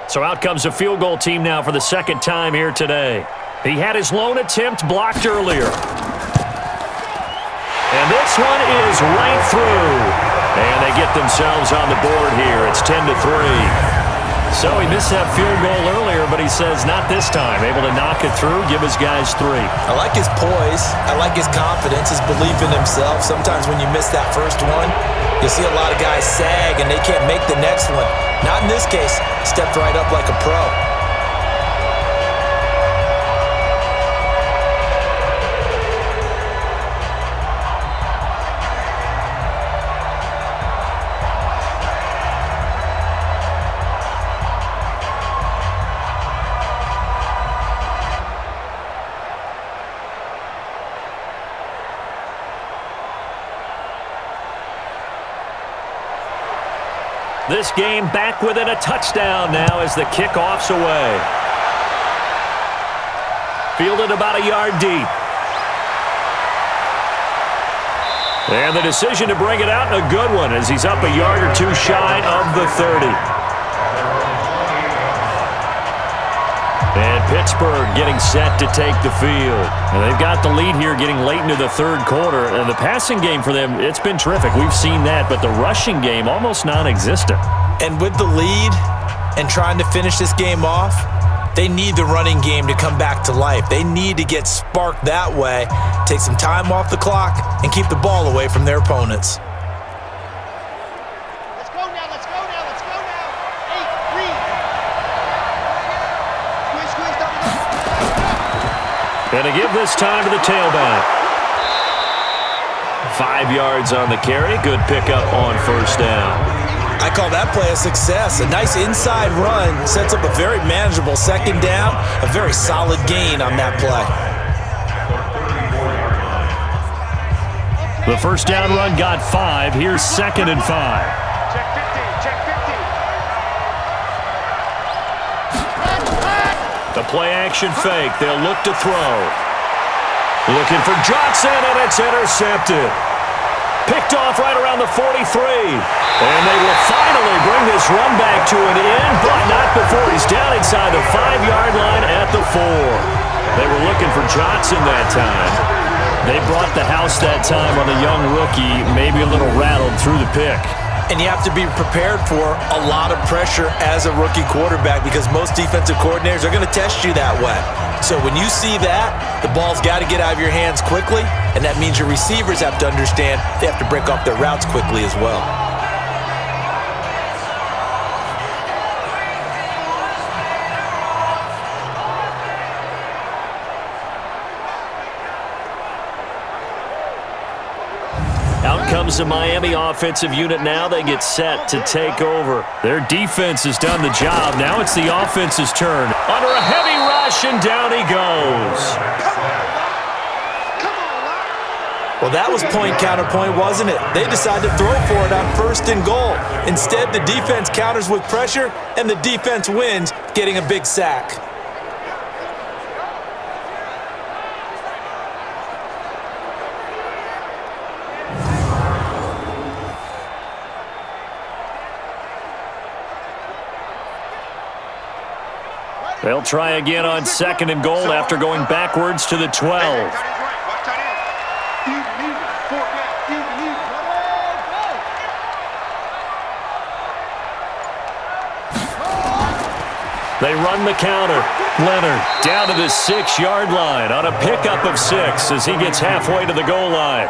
So out comes a field goal team now for the second time here today. He had his lone attempt blocked earlier. And this one is right through. And they get themselves on the board here. It's 10-3. So he missed that field goal earlier, but he says not this time. Able to knock it through, give his guys 3. I like his poise. I like his confidence, his belief in himself. Sometimes when you miss that first one, you'll see a lot of guys sag and they can't make the next one. Not in this case. Stepped right up like a pro. This game back within a touchdown now as the kickoff's away. Fielded about a yard deep. And the decision to bring it out, a good one, as he's up a yard or 2 shy of the 30. And Pittsburgh getting set to take the field. And they've got the lead here getting late into the third quarter. And the passing game for them, it's been terrific. We've seen that, but the rushing game almost non-existent. And with the lead and trying to finish this game off, they need the running game to come back to life. They need to get sparked that way, take some time off the clock, and keep the ball away from their opponents. Let's go now, let's go now, let's go now. 8, 3. Squish, And to give this time to the tailback. 5 yards on the carry. Good pickup on first down. I call that play a success. A nice inside run sets up a very manageable second down. A very solid gain on that play. The first down run got 5. Here's 2nd and 5. Check 50, check 50. The play action fake. They'll look to throw. Looking for Johnson, and it's intercepted. Picked off right around the 43. And they will finally bring this run back to an end, but not before he's down inside the 5-yard line at the 4. They were looking for Johnson that time. They brought the house that time on the young rookie, maybe a little rattled through the pick. And you have to be prepared for a lot of pressure as a rookie quarterback because most defensive coordinators are going to test you that way. So when you see that, the ball's got to get out of your hands quickly, and that means your receivers have to understand they have to break off their routes quickly as well. Out comes the Miami offensive unit now. They get set to take over. Their defense has done the job. Now it's the offense's turn. Under a heavy rush, and down he goes. Well, that was point counterpoint, wasn't it? They decided to throw for it on 1st and goal. Instead, the defense counters with pressure, and the defense wins, getting a big sack. They'll try again on 2nd and goal after going backwards to the 12. Watch tight end. They run the counter. Leonard down to the 6-yard line on a pickup of 6 as he gets halfway to the goal line.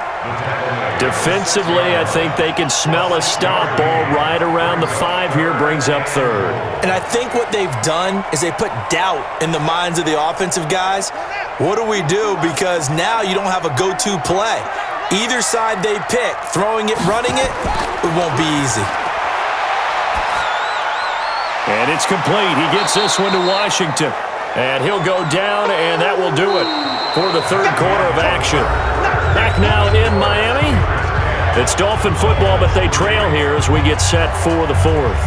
Defensively, I think they can smell a stop. Ball right around the 5 here, brings up third. And I think what they've done is they put doubt in the minds of the offensive guys. What do we do? Because now you don't have a go-to play. Either side they pick, throwing it, running it, it won't be easy. And it's complete. He gets this one to Washington. And he'll go down, and that will do it for the third quarter of action. Back now in Miami. It's Dolphin football, but they trail here as we get set for the fourth.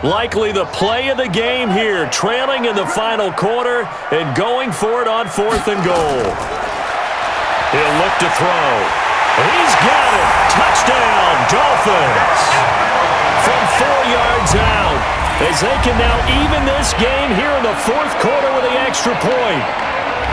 Likely the play of the game here, trailing in the final quarter and going for it on 4th and goal. He'll look to throw. He's got it. Touchdown, Dolphins. From 4 yards out, as they can now even this game here in the 4th quarter with the extra point.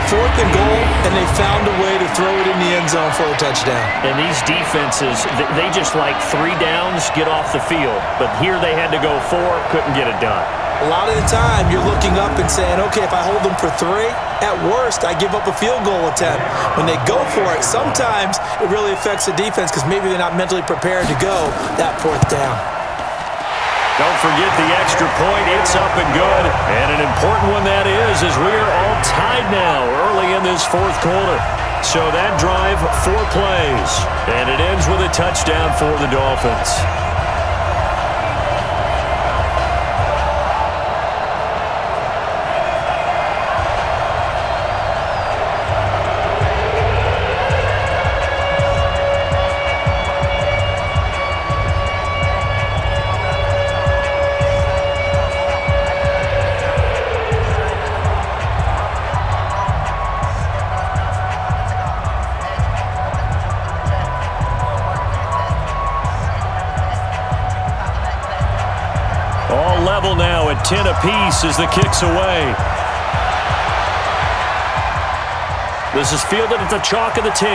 4th and goal, and they found a way to throw it in the end zone for a touchdown. And these defenses, they just like 3 downs, get off the field. But here they had to go 4, couldn't get it done. A lot of the time, you're looking up and saying, okay, if I hold them for 3, at worst, I give up a field goal attempt. When they go for it, sometimes it really affects the defense because maybe they're not mentally prepared to go that 4th down. Don't forget the extra point. It's up and good. And an important one that is, as we are all tied now early in this 4th quarter. So that drive, 4 plays. And it ends with a touchdown for the Dolphins. Level now at 10 apiece as the kick's away. This is fielded at the chalk of the 10.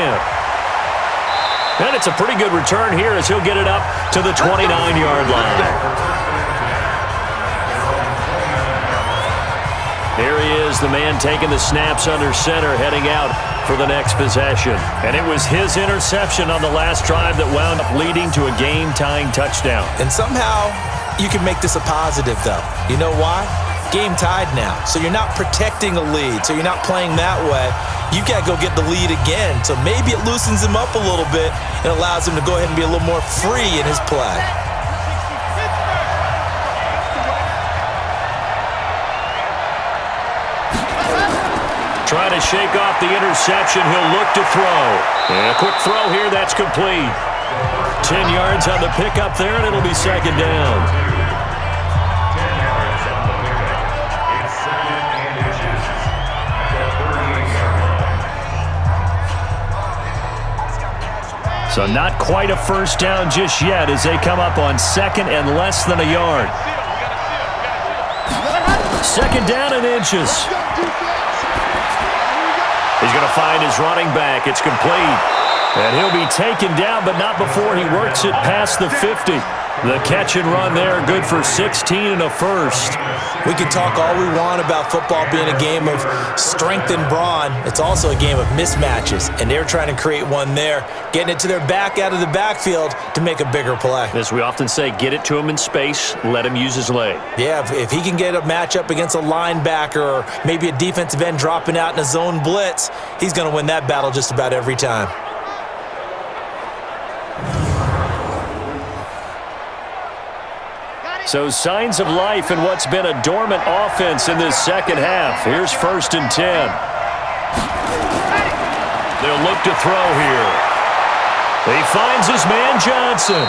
And it's a pretty good return here as he'll get it up to the 29-yard line. Here he is, the man taking the snaps under center, heading out for the next possession. And it was his interception on the last drive that wound up leading to a game-tying touchdown. And somehow you can make this a positive, though. You know why? Game tied now. So you're not protecting a lead. So you're not playing that way. You've got to go get the lead again. So maybe it loosens him up a little bit and allows him to go ahead and be a little more free in his play. Trying to shake off the interception. He'll look to throw. And a quick throw here. That's complete. 10 yards on the pickup there, and it'll be 2nd down. 10 yards on the pickup. It's 2nd and inches. At the 38-yard line. So not quite a first down just yet as they come up on 2nd and less than a yard. 2nd down and inches. He's going to find his running back. It's complete. And he'll be taken down, but not before he works it past the 50. The catch and run there, good for 16 and a first. We can talk all we want about football being a game of strength and brawn. It's also a game of mismatches, and they're trying to create one there, getting it to their back out of the backfield to make a bigger play. As we often say, get it to him in space, let him use his leg. Yeah, if he can get a matchup against a linebacker or maybe a defensive end dropping out in a zone blitz, he's going to win that battle just about every time. So signs of life in what's been a dormant offense in this second half. Here's 1st and 10. They'll look to throw here. He finds his man Johnson.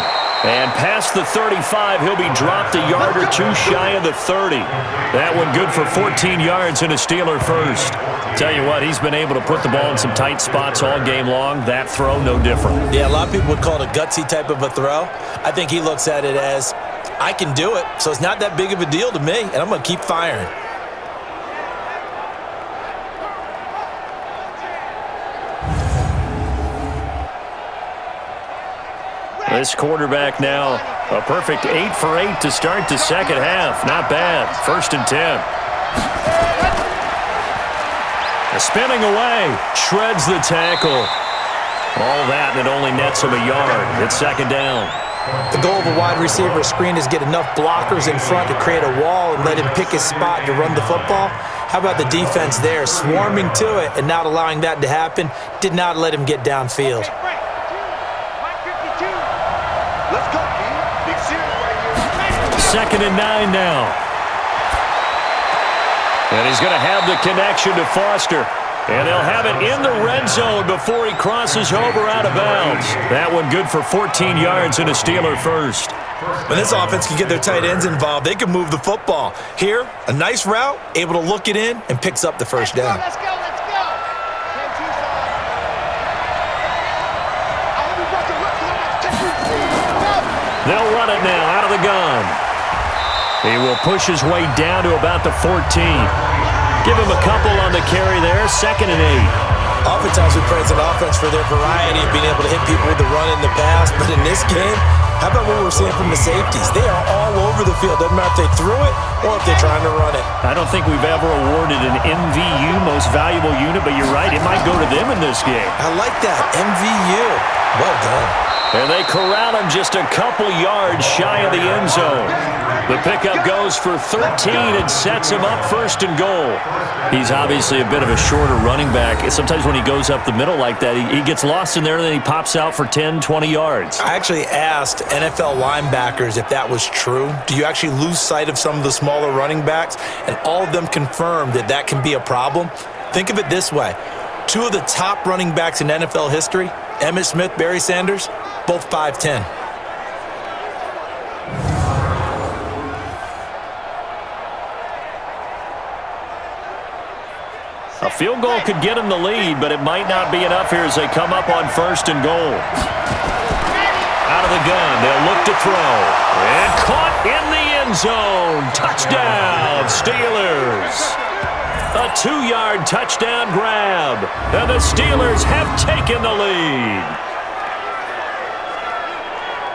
And past the 35, he'll be dropped a yard or 2 shy of the 30. That one good for 14 yards and a Steeler first. Tell you what, he's been able to put the ball in some tight spots all game long. That throw, no different. Yeah, a lot of people would call it a gutsy type of a throw. I think he looks at it as, I can do it, so it's not that big of a deal to me, and I'm going to keep firing. This quarterback now, a perfect 8 for 8 to start the second half. Not bad. 1st and 10. Spinning away, shreds the tackle. All that, and it only nets him a yard. It's 2nd down. The goal of a wide receiver screen is get enough blockers in front to create a wall and let him pick his spot to run the football. How about the defense there, swarming to it and not allowing that to happen? Did not let him get downfield. Let's go, P. Big series right here. 2nd and 9 now. And he's going to have the connection to Foster. And they'll have it in the red zone before he crosses over out of bounds. That one good for 14 yards and a Steeler first. When this offense can get their tight ends involved, they can move the football. Here, a nice route, able to look it in, and picks up the first down. Let's go, let's go. They'll run it now out of the gun. He will push his way down to about the 14. Give him a couple on the carry there. 2nd and 8. Oftentimes we praise an offense for their variety of being able to hit people with the run in the pass, but in this game, how about what we're seeing from the safeties? They are all over the field. Doesn't matter if they threw it or if they're trying to run it. I don't think we've ever awarded an MVU, most valuable unit, but you're right, it might go to them in this game. I like that, MVU. Well done. And they corral him just a couple yards shy of the end zone. The pickup goes for 13 and sets him up 1st and goal. He's obviously a bit of a shorter running back. Sometimes when he goes up the middle like that, he gets lost in there and then he pops out for 10, 20 yards. I actually asked NFL linebackers if that was true. Do you actually lose sight of some of the smaller running backs? And all of them confirmed that that can be a problem. Think of it this way. 2 of the top running backs in NFL history, Emmitt Smith, Barry Sanders, both 5'10". A field goal could get him the lead, but it might not be enough here as they come up on 1st and goal. Out of the gun, they'll look to throw. And caught in the end zone. Touchdown, Steelers. A 2-yard touchdown grab. And the Steelers have taken the lead.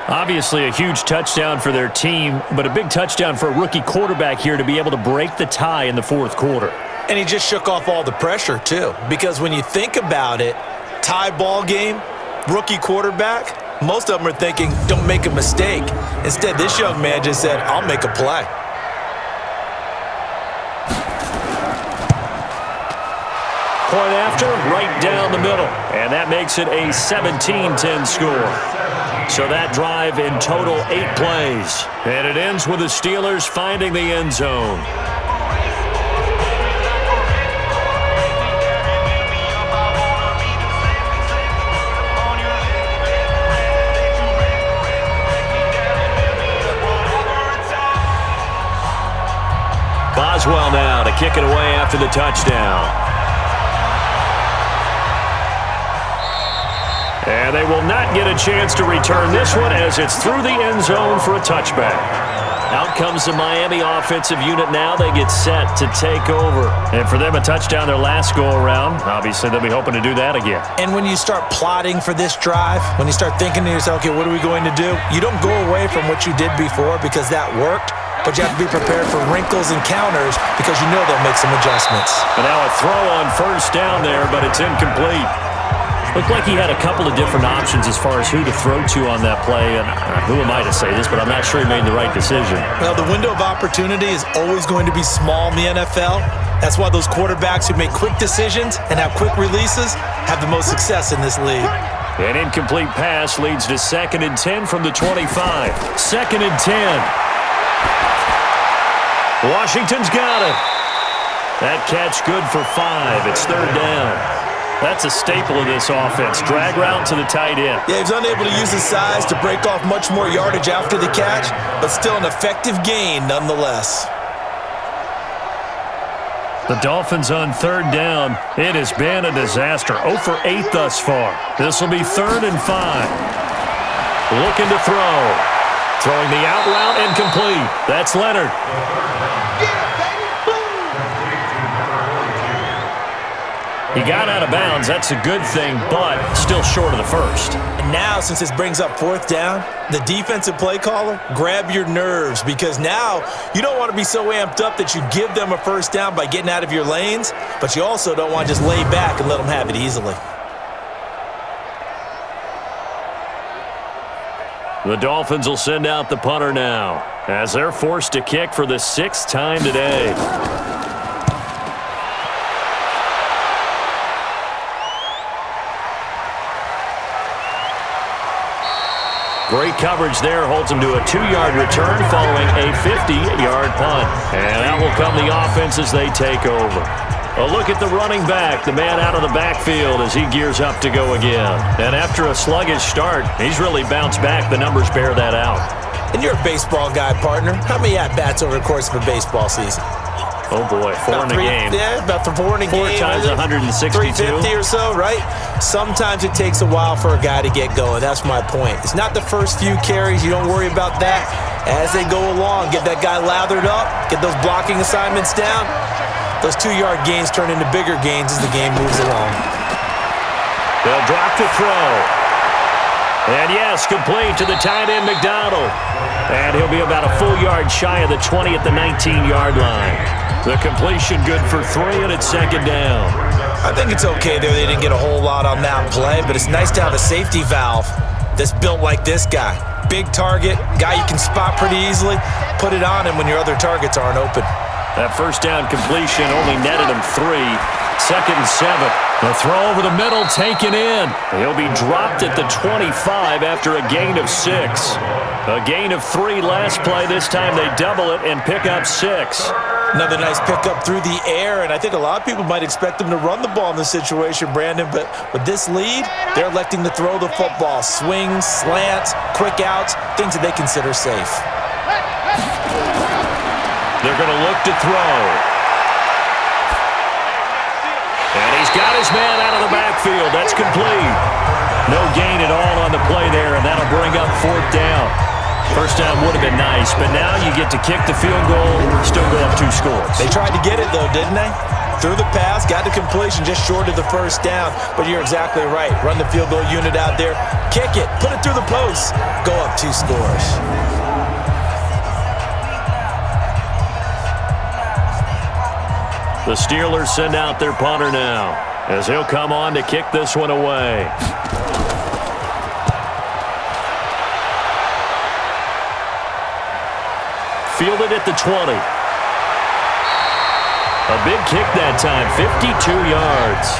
Obviously a huge touchdown for their team, but a big touchdown for a rookie quarterback here to be able to break the tie in the 4th quarter. And he just shook off all the pressure, too. Because when you think about it, tie ball game, rookie quarterback, most of them are thinking, don't make a mistake. Instead, this young man just said, I'll make a play. Point after, right down the middle. And that makes it a 17-10 score. So that drive in total 8 plays. And it ends with the Steelers finding the end zone. Boswell now to kick it away after the touchdown. And they will not get a chance to return this one as it's through the end zone for a touchback. Out comes the Miami offensive unit now. They get set to take over. And for them, a touchdown their last go-around. Obviously, they'll be hoping to do that again. And when you start plotting for this drive, when you start thinking to yourself, okay, what are we going to do? You don't go away from what you did before because that worked. But you have to be prepared for wrinkles and counters because you know they'll make some adjustments. And now a throw on 1st down there, but it's incomplete. Looked like he had a couple of different options as far as who to throw to on that play. And who am I to say this, but I'm not sure he made the right decision. Well, the window of opportunity is always going to be small in the NFL. That's why those quarterbacks who make quick decisions and have quick releases have the most success in this league. An incomplete pass leads to 2nd and 10 from the 25. 2nd and 10. Washington's got it. That catch good for 5. It's 3rd down. That's a staple of this offense. Drag route to the tight end. Yeah, he's unable to use his size to break off much more yardage after the catch, but still an effective gain nonetheless. The Dolphins on 3rd down. It has been a disaster. 0 for 8 thus far. This will be 3rd and 5. Looking to throw. Throwing the out route and complete. That's Leonard. He got out of bounds. That's a good thing, but still short of the first. And now, since this brings up fourth down, the defensive play caller, grab your nerves, because now you don't want to be so amped up that you give them a first down by getting out of your lanes, but you also don't want to just lay back and let them have it easily. The Dolphins will send out the punter now, as they're forced to kick for the 6th time today. Great coverage there, holds him to a 2-yard return following a 50-yard punt. And out will come the offense as they take over. A look at the running back, the man out of the backfield as he gears up to go again. And after a sluggish start, he's really bounced back. The numbers bear that out. And you're a baseball guy, partner. How many at-bats over the course of a baseball season? Oh, boy, 4 in a game. Yeah, about 4 in a game. 4 times 162. 350 or so, right? Sometimes it takes a while for a guy to get going. That's my point. It's not the first few carries. You don't worry about that. As they go along, get that guy lathered up, get those blocking assignments down. Those 2-yard gains turn into bigger gains as the game moves along. They'll drop the throw. And yes, complete to the tight end, McDonald. And he'll be about a full yard shy of the 20 at the 19-yard line. The completion good for 3, and it's 2nd down. I think it's okay there. They didn't get a whole lot on that play, but it's nice to have a safety valve that's built like this guy. Big target, guy you can spot pretty easily. Put it on him when your other targets aren't open. That first down completion only netted him 3. 2nd and 7. The throw over the middle taken in. He'll be dropped at the 25 after a gain of 6. A gain of 3 last play. This time they double it and pick up 6. Another nice pickup through the air, and I think a lot of people might expect them to run the ball in this situation, Brandon, but with this lead, they're electing to throw the football. Swings, slants, quick outs, things that they consider safe. They're going to look to throw. And he's got his man out of the backfield. That's complete. No gain at all on the play there, and that'll bring up 4th down. First down would have been nice, but now you get to kick the field goal, still go up 2 scores. They tried to get it, though, didn't they? Threw the pass, got the completion just short of the first down, but you're exactly right. Run the field goal unit out there, kick it, put it through the post, go up 2 scores. The Steelers send out their punter now, as he'll come on to kick this one away. Fielded at the 20. A big kick that time, 52 yards.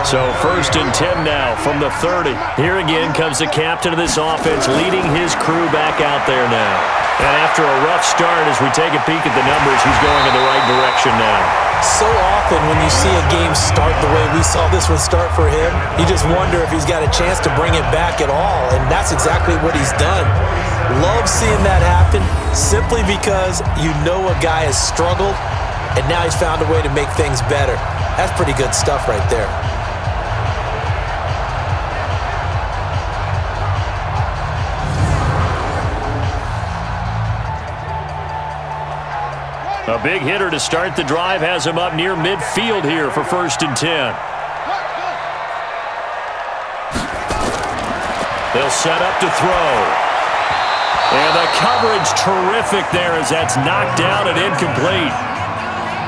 So 1st and 10 now from the 30. Here again comes the captain of this offense leading his crew back out there now. And after a rough start, as we take a peek at the numbers, he's going in the right direction now. So often when you see a game start the way we saw this one start for him, you just wonder if he's got a chance to bring it back at all, and that's exactly what he's done. Love seeing that happen simply because you know a guy has struggled, and now he's found a way to make things better. That's pretty good stuff right there. A big hitter to start the drive has him up near midfield here for 1st and 10. They'll set up to throw. And the coverage terrific there as that's knocked down and incomplete.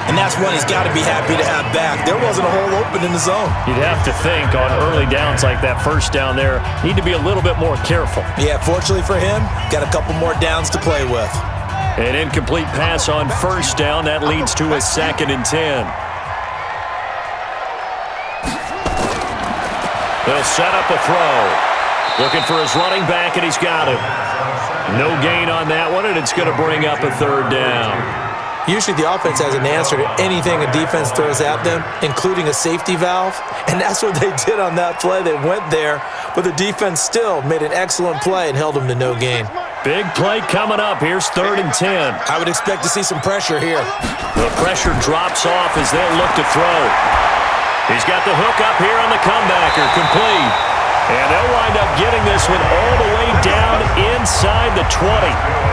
And that's one he's got to be happy to have back. There wasn't a hole open in the zone. You'd have to think on early downs like that first down there, need to be a little bit more careful. Yeah, fortunately for him, got a couple more downs to play with. An incomplete pass on first down. That leads to a 2nd and 10. They'll set up a throw. Looking for his running back, and he's got it. No gain on that one, and it's going to bring up a 3rd down. Usually the offense has an answer to anything a defense throws at them, including a safety valve, and that's what they did on that play. They went there, but the defense still made an excellent play and held them to no gain. Big play coming up. Here's 3rd and 10. I would expect to see some pressure here. The pressure drops off as they'll look to throw. He's got the hook up here on the comebacker, complete. And they'll wind up getting this one all the way down inside the 20.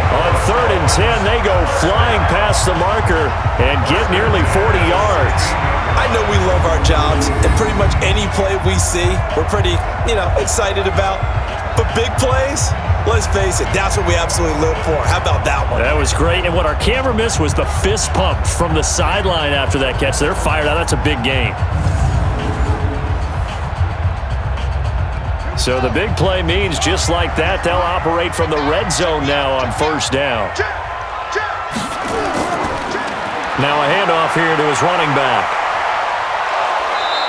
On 3rd and 10, they go flying past the marker and get nearly 40 yards. I know we love our jobs, and pretty much any play we see, we're pretty, excited about. But big plays, let's face it, that's what we absolutely live for. How about that one? That was great. And what our camera missed was the fist pump from the sideline after that catch. They're fired out. That's a big game. So the big play means just like that, they'll operate from the red zone now on 1st down. Now a handoff here to his running back.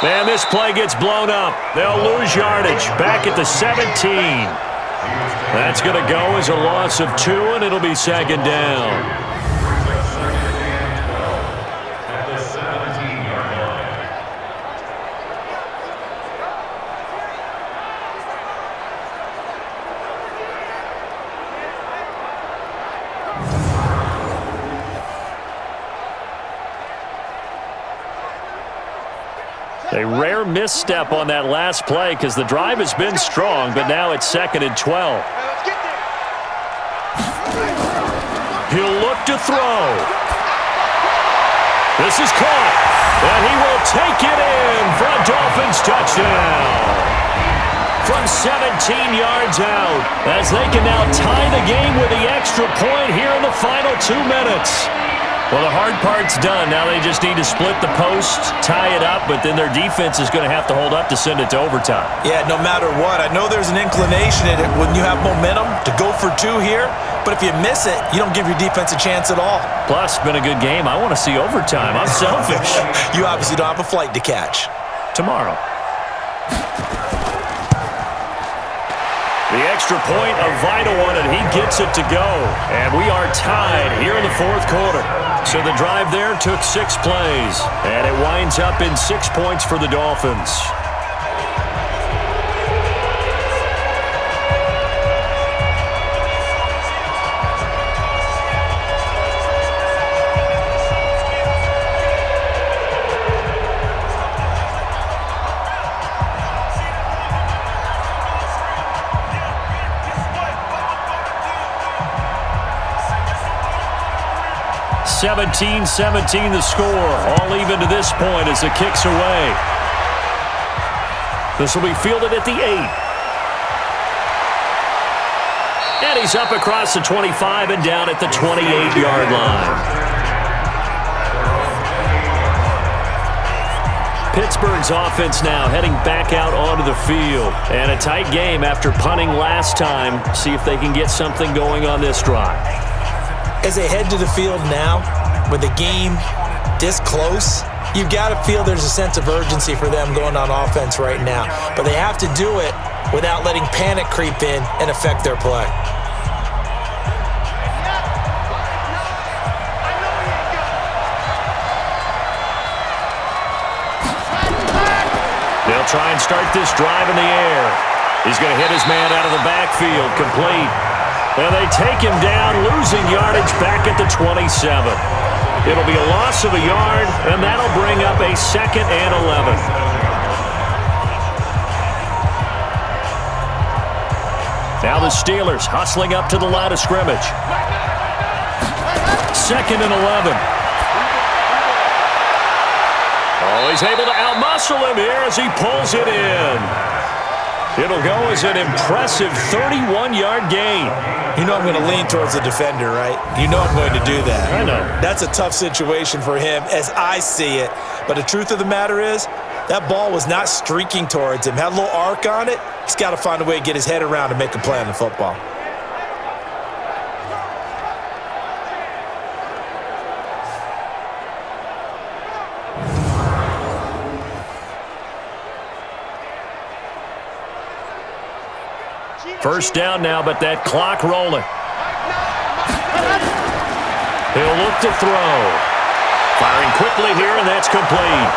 Man, this play gets blown up. They'll lose yardage back at the 17. That's going to go as a loss of 2, and it'll be 2nd down. A rare misstep on that last play because the drive has been strong, but now it's 2nd and 12. He'll look to throw. This is caught, and he will take it in for a Dolphins touchdown. From 17 yards out, as they can now tie the game with the extra point here in the final 2 minutes. Well, the hard part's done. Now they just need to split the post, tie it up, but then their defense is going to have to hold up to send it to overtime. Yeah, no matter what. I know there's an inclination in it when you have momentum to go for 2 here, but if you miss it, you don't give your defense a chance at all. Plus, it's been a good game. I want to see overtime. I'm selfish. You obviously don't have a flight to catch. Tomorrow. The extra point, a vital one, and he gets it to go. And we are tied here in the 4th quarter. So the drive there took 6 plays, and it winds up in 6 points for the Dolphins. (17-17) the score, all even to this point as the kick's away. This will be fielded at the 8. And he's up across the 25 and down at the 28-yard line. Pittsburgh's offense now heading back out onto the field. And a tight game after punting last time. See if they can get something going on this drive. As they head to the field now, with the game this close, you've got to feel there's a sense of urgency for them going on offense right now. But they have to do it without letting panic creep in and affect their play. They'll try and start this drive in the air. He's going to hit his man out of the backfield, complete. And they take him down, losing yardage back at the 27. It'll be a loss of a yard, and that'll bring up a 2nd and 11. Now the Steelers hustling up to the line of scrimmage. 2nd and 11. Oh, he's able to outmuscle him here as he pulls it in. It'll go as an impressive 31-yard gain. You know I'm going to lean towards the defender, right? You know I'm going to do that. I know. That's a tough situation for him as I see it. But the truth of the matter is, that ball was not streaking towards him. Had a little arc on it. He's got to find a way to get his head around and make a play on the football. First down now, but that clock rolling. He'll look to throw. Firing quickly here, and that's complete.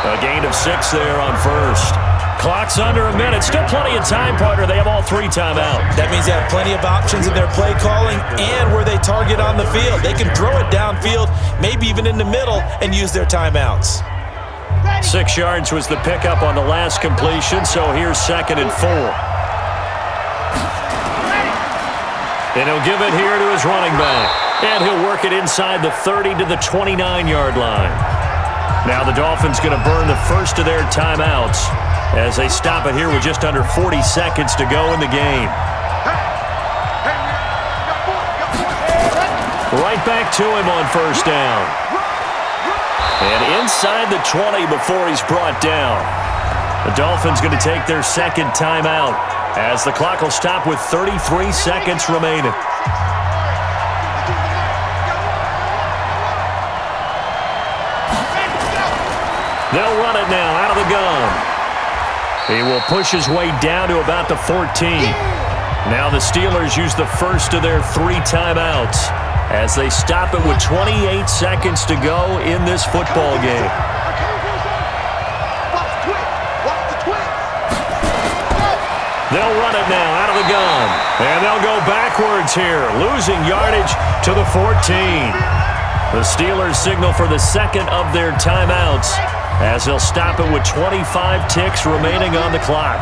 A gain of 6 there on first. Clock's under a minute. Still plenty of time, partner. They have all 3 timeouts. That means they have plenty of options in their play calling and where they target on the field. They can throw it downfield, maybe even in the middle, and use their timeouts. 6 yards was the pickup on the last completion, so here's 2nd and 4. And he'll give it here to his running back. And he'll work it inside the 30 to the 29-yard line. Now the Dolphins going to burn the first of their timeouts as they stop it here with just under 40 seconds to go in the game. Right back to him on first down. And inside the 20 before he's brought down. The Dolphins going to take their second timeout as the clock will stop with 33 seconds remaining. They'll run it now out of the gun. He will push his way down to about the 14. Now the Steelers use the first of their 3 timeouts as they stop it with 28 seconds to go in this football game. They'll run it now out of the gun. And they'll go backwards here, losing yardage to the 14. The Steelers signal for the second of their timeouts as they'll stop it with 25 ticks remaining on the clock.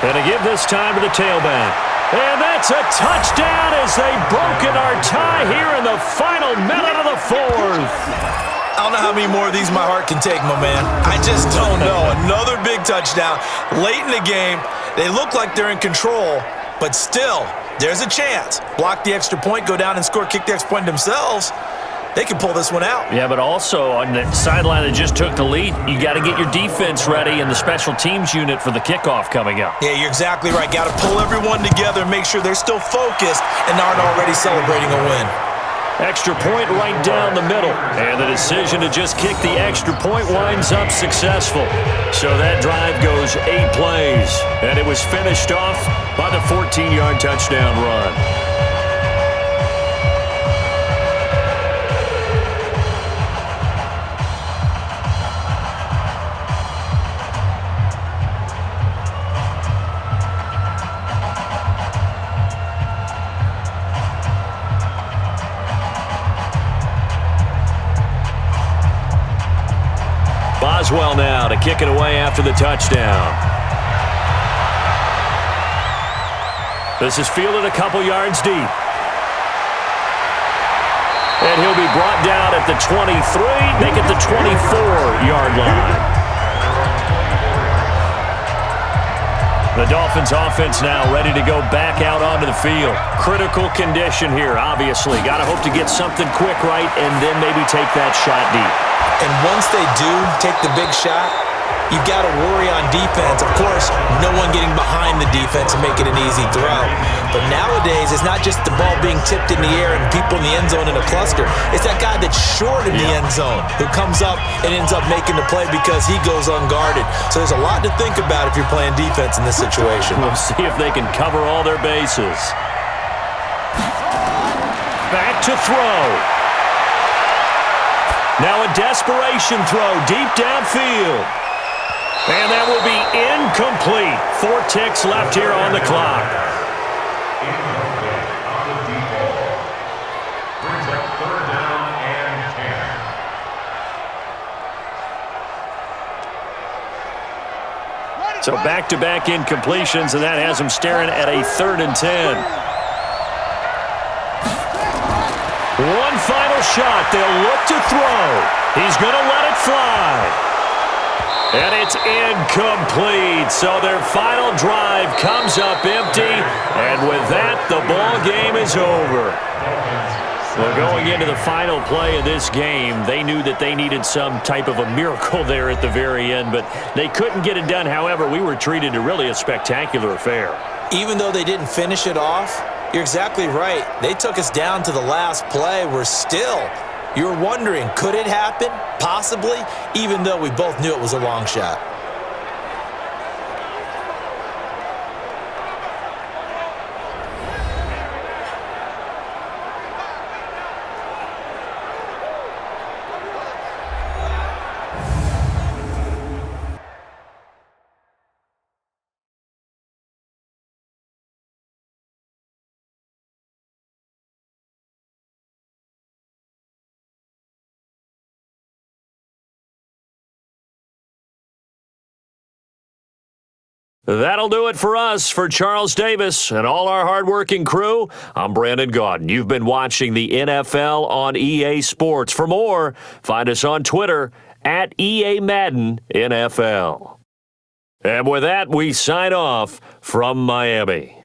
And to give this time to the tailback. And that's a touchdown as they've broken our tie here in the final minute of the 4th. I don't know how many more of these my heart can take, my man. I just don't know. Another big touchdown late in the game. They look like they're in control, but still, there's a chance. Block the extra point, go down and score, kick the extra point themselves. They can pull this one out. Yeah, but also on the sideline that just took the lead, you got to get your defense ready and the special teams unit for the kickoff coming up. Yeah, you're exactly right. Got to pull everyone together and make sure they're still focused and aren't already celebrating a win. Extra point right down the middle. And the decision to just kick the extra point winds up successful. So that drive goes 8 plays. And it was finished off by the 14-yard touchdown run. Boswell now to kick it away after the touchdown. This is fielded a couple yards deep. And he'll be brought down at the 23, make it the 24-yard line. The Dolphins offense now ready to go back out onto the field. Critical condition here, obviously. Got to hope to get something quick right and then maybe take that shot deep. And once they do take the big shot, you've got to worry on defense. Of course, no one getting behind the defense and making an easy throw. But nowadays, it's not just the ball being tipped in the air and people in the end zone in a cluster. It's that guy that's short in the end zone who comes up and ends up making the play because he goes unguarded. So there's a lot to think about if you're playing defense in this situation. We'll see if they can cover all their bases. Back to throw. Now a desperation throw deep downfield. And that will be incomplete. 4 ticks left here on the clock. Incomplete on the deep ball. Brings up 3rd down and 10. So back-to-back incompletions, and that has them staring at a 3rd and 10. One final shot. They'll look to throw. He's going to let it fly. And it's incomplete. So their final drive comes up empty. And with that, the ball game is over. Well, going into the final play of this game, they knew that they needed some type of a miracle there at the very end, but they couldn't get it done. However, we were treated to really a spectacular affair. Even though they didn't finish it off, you're exactly right. They took us down to the last play. You're wondering, could it happen? Possibly, even though we both knew it was a long shot. That'll do it for us. For Charles Davis and all our hardworking crew, I'm Brandon Gaudin. You've been watching the NFL on EA Sports. For more, find us on Twitter at EA Madden NFL. And with that, we sign off from Miami.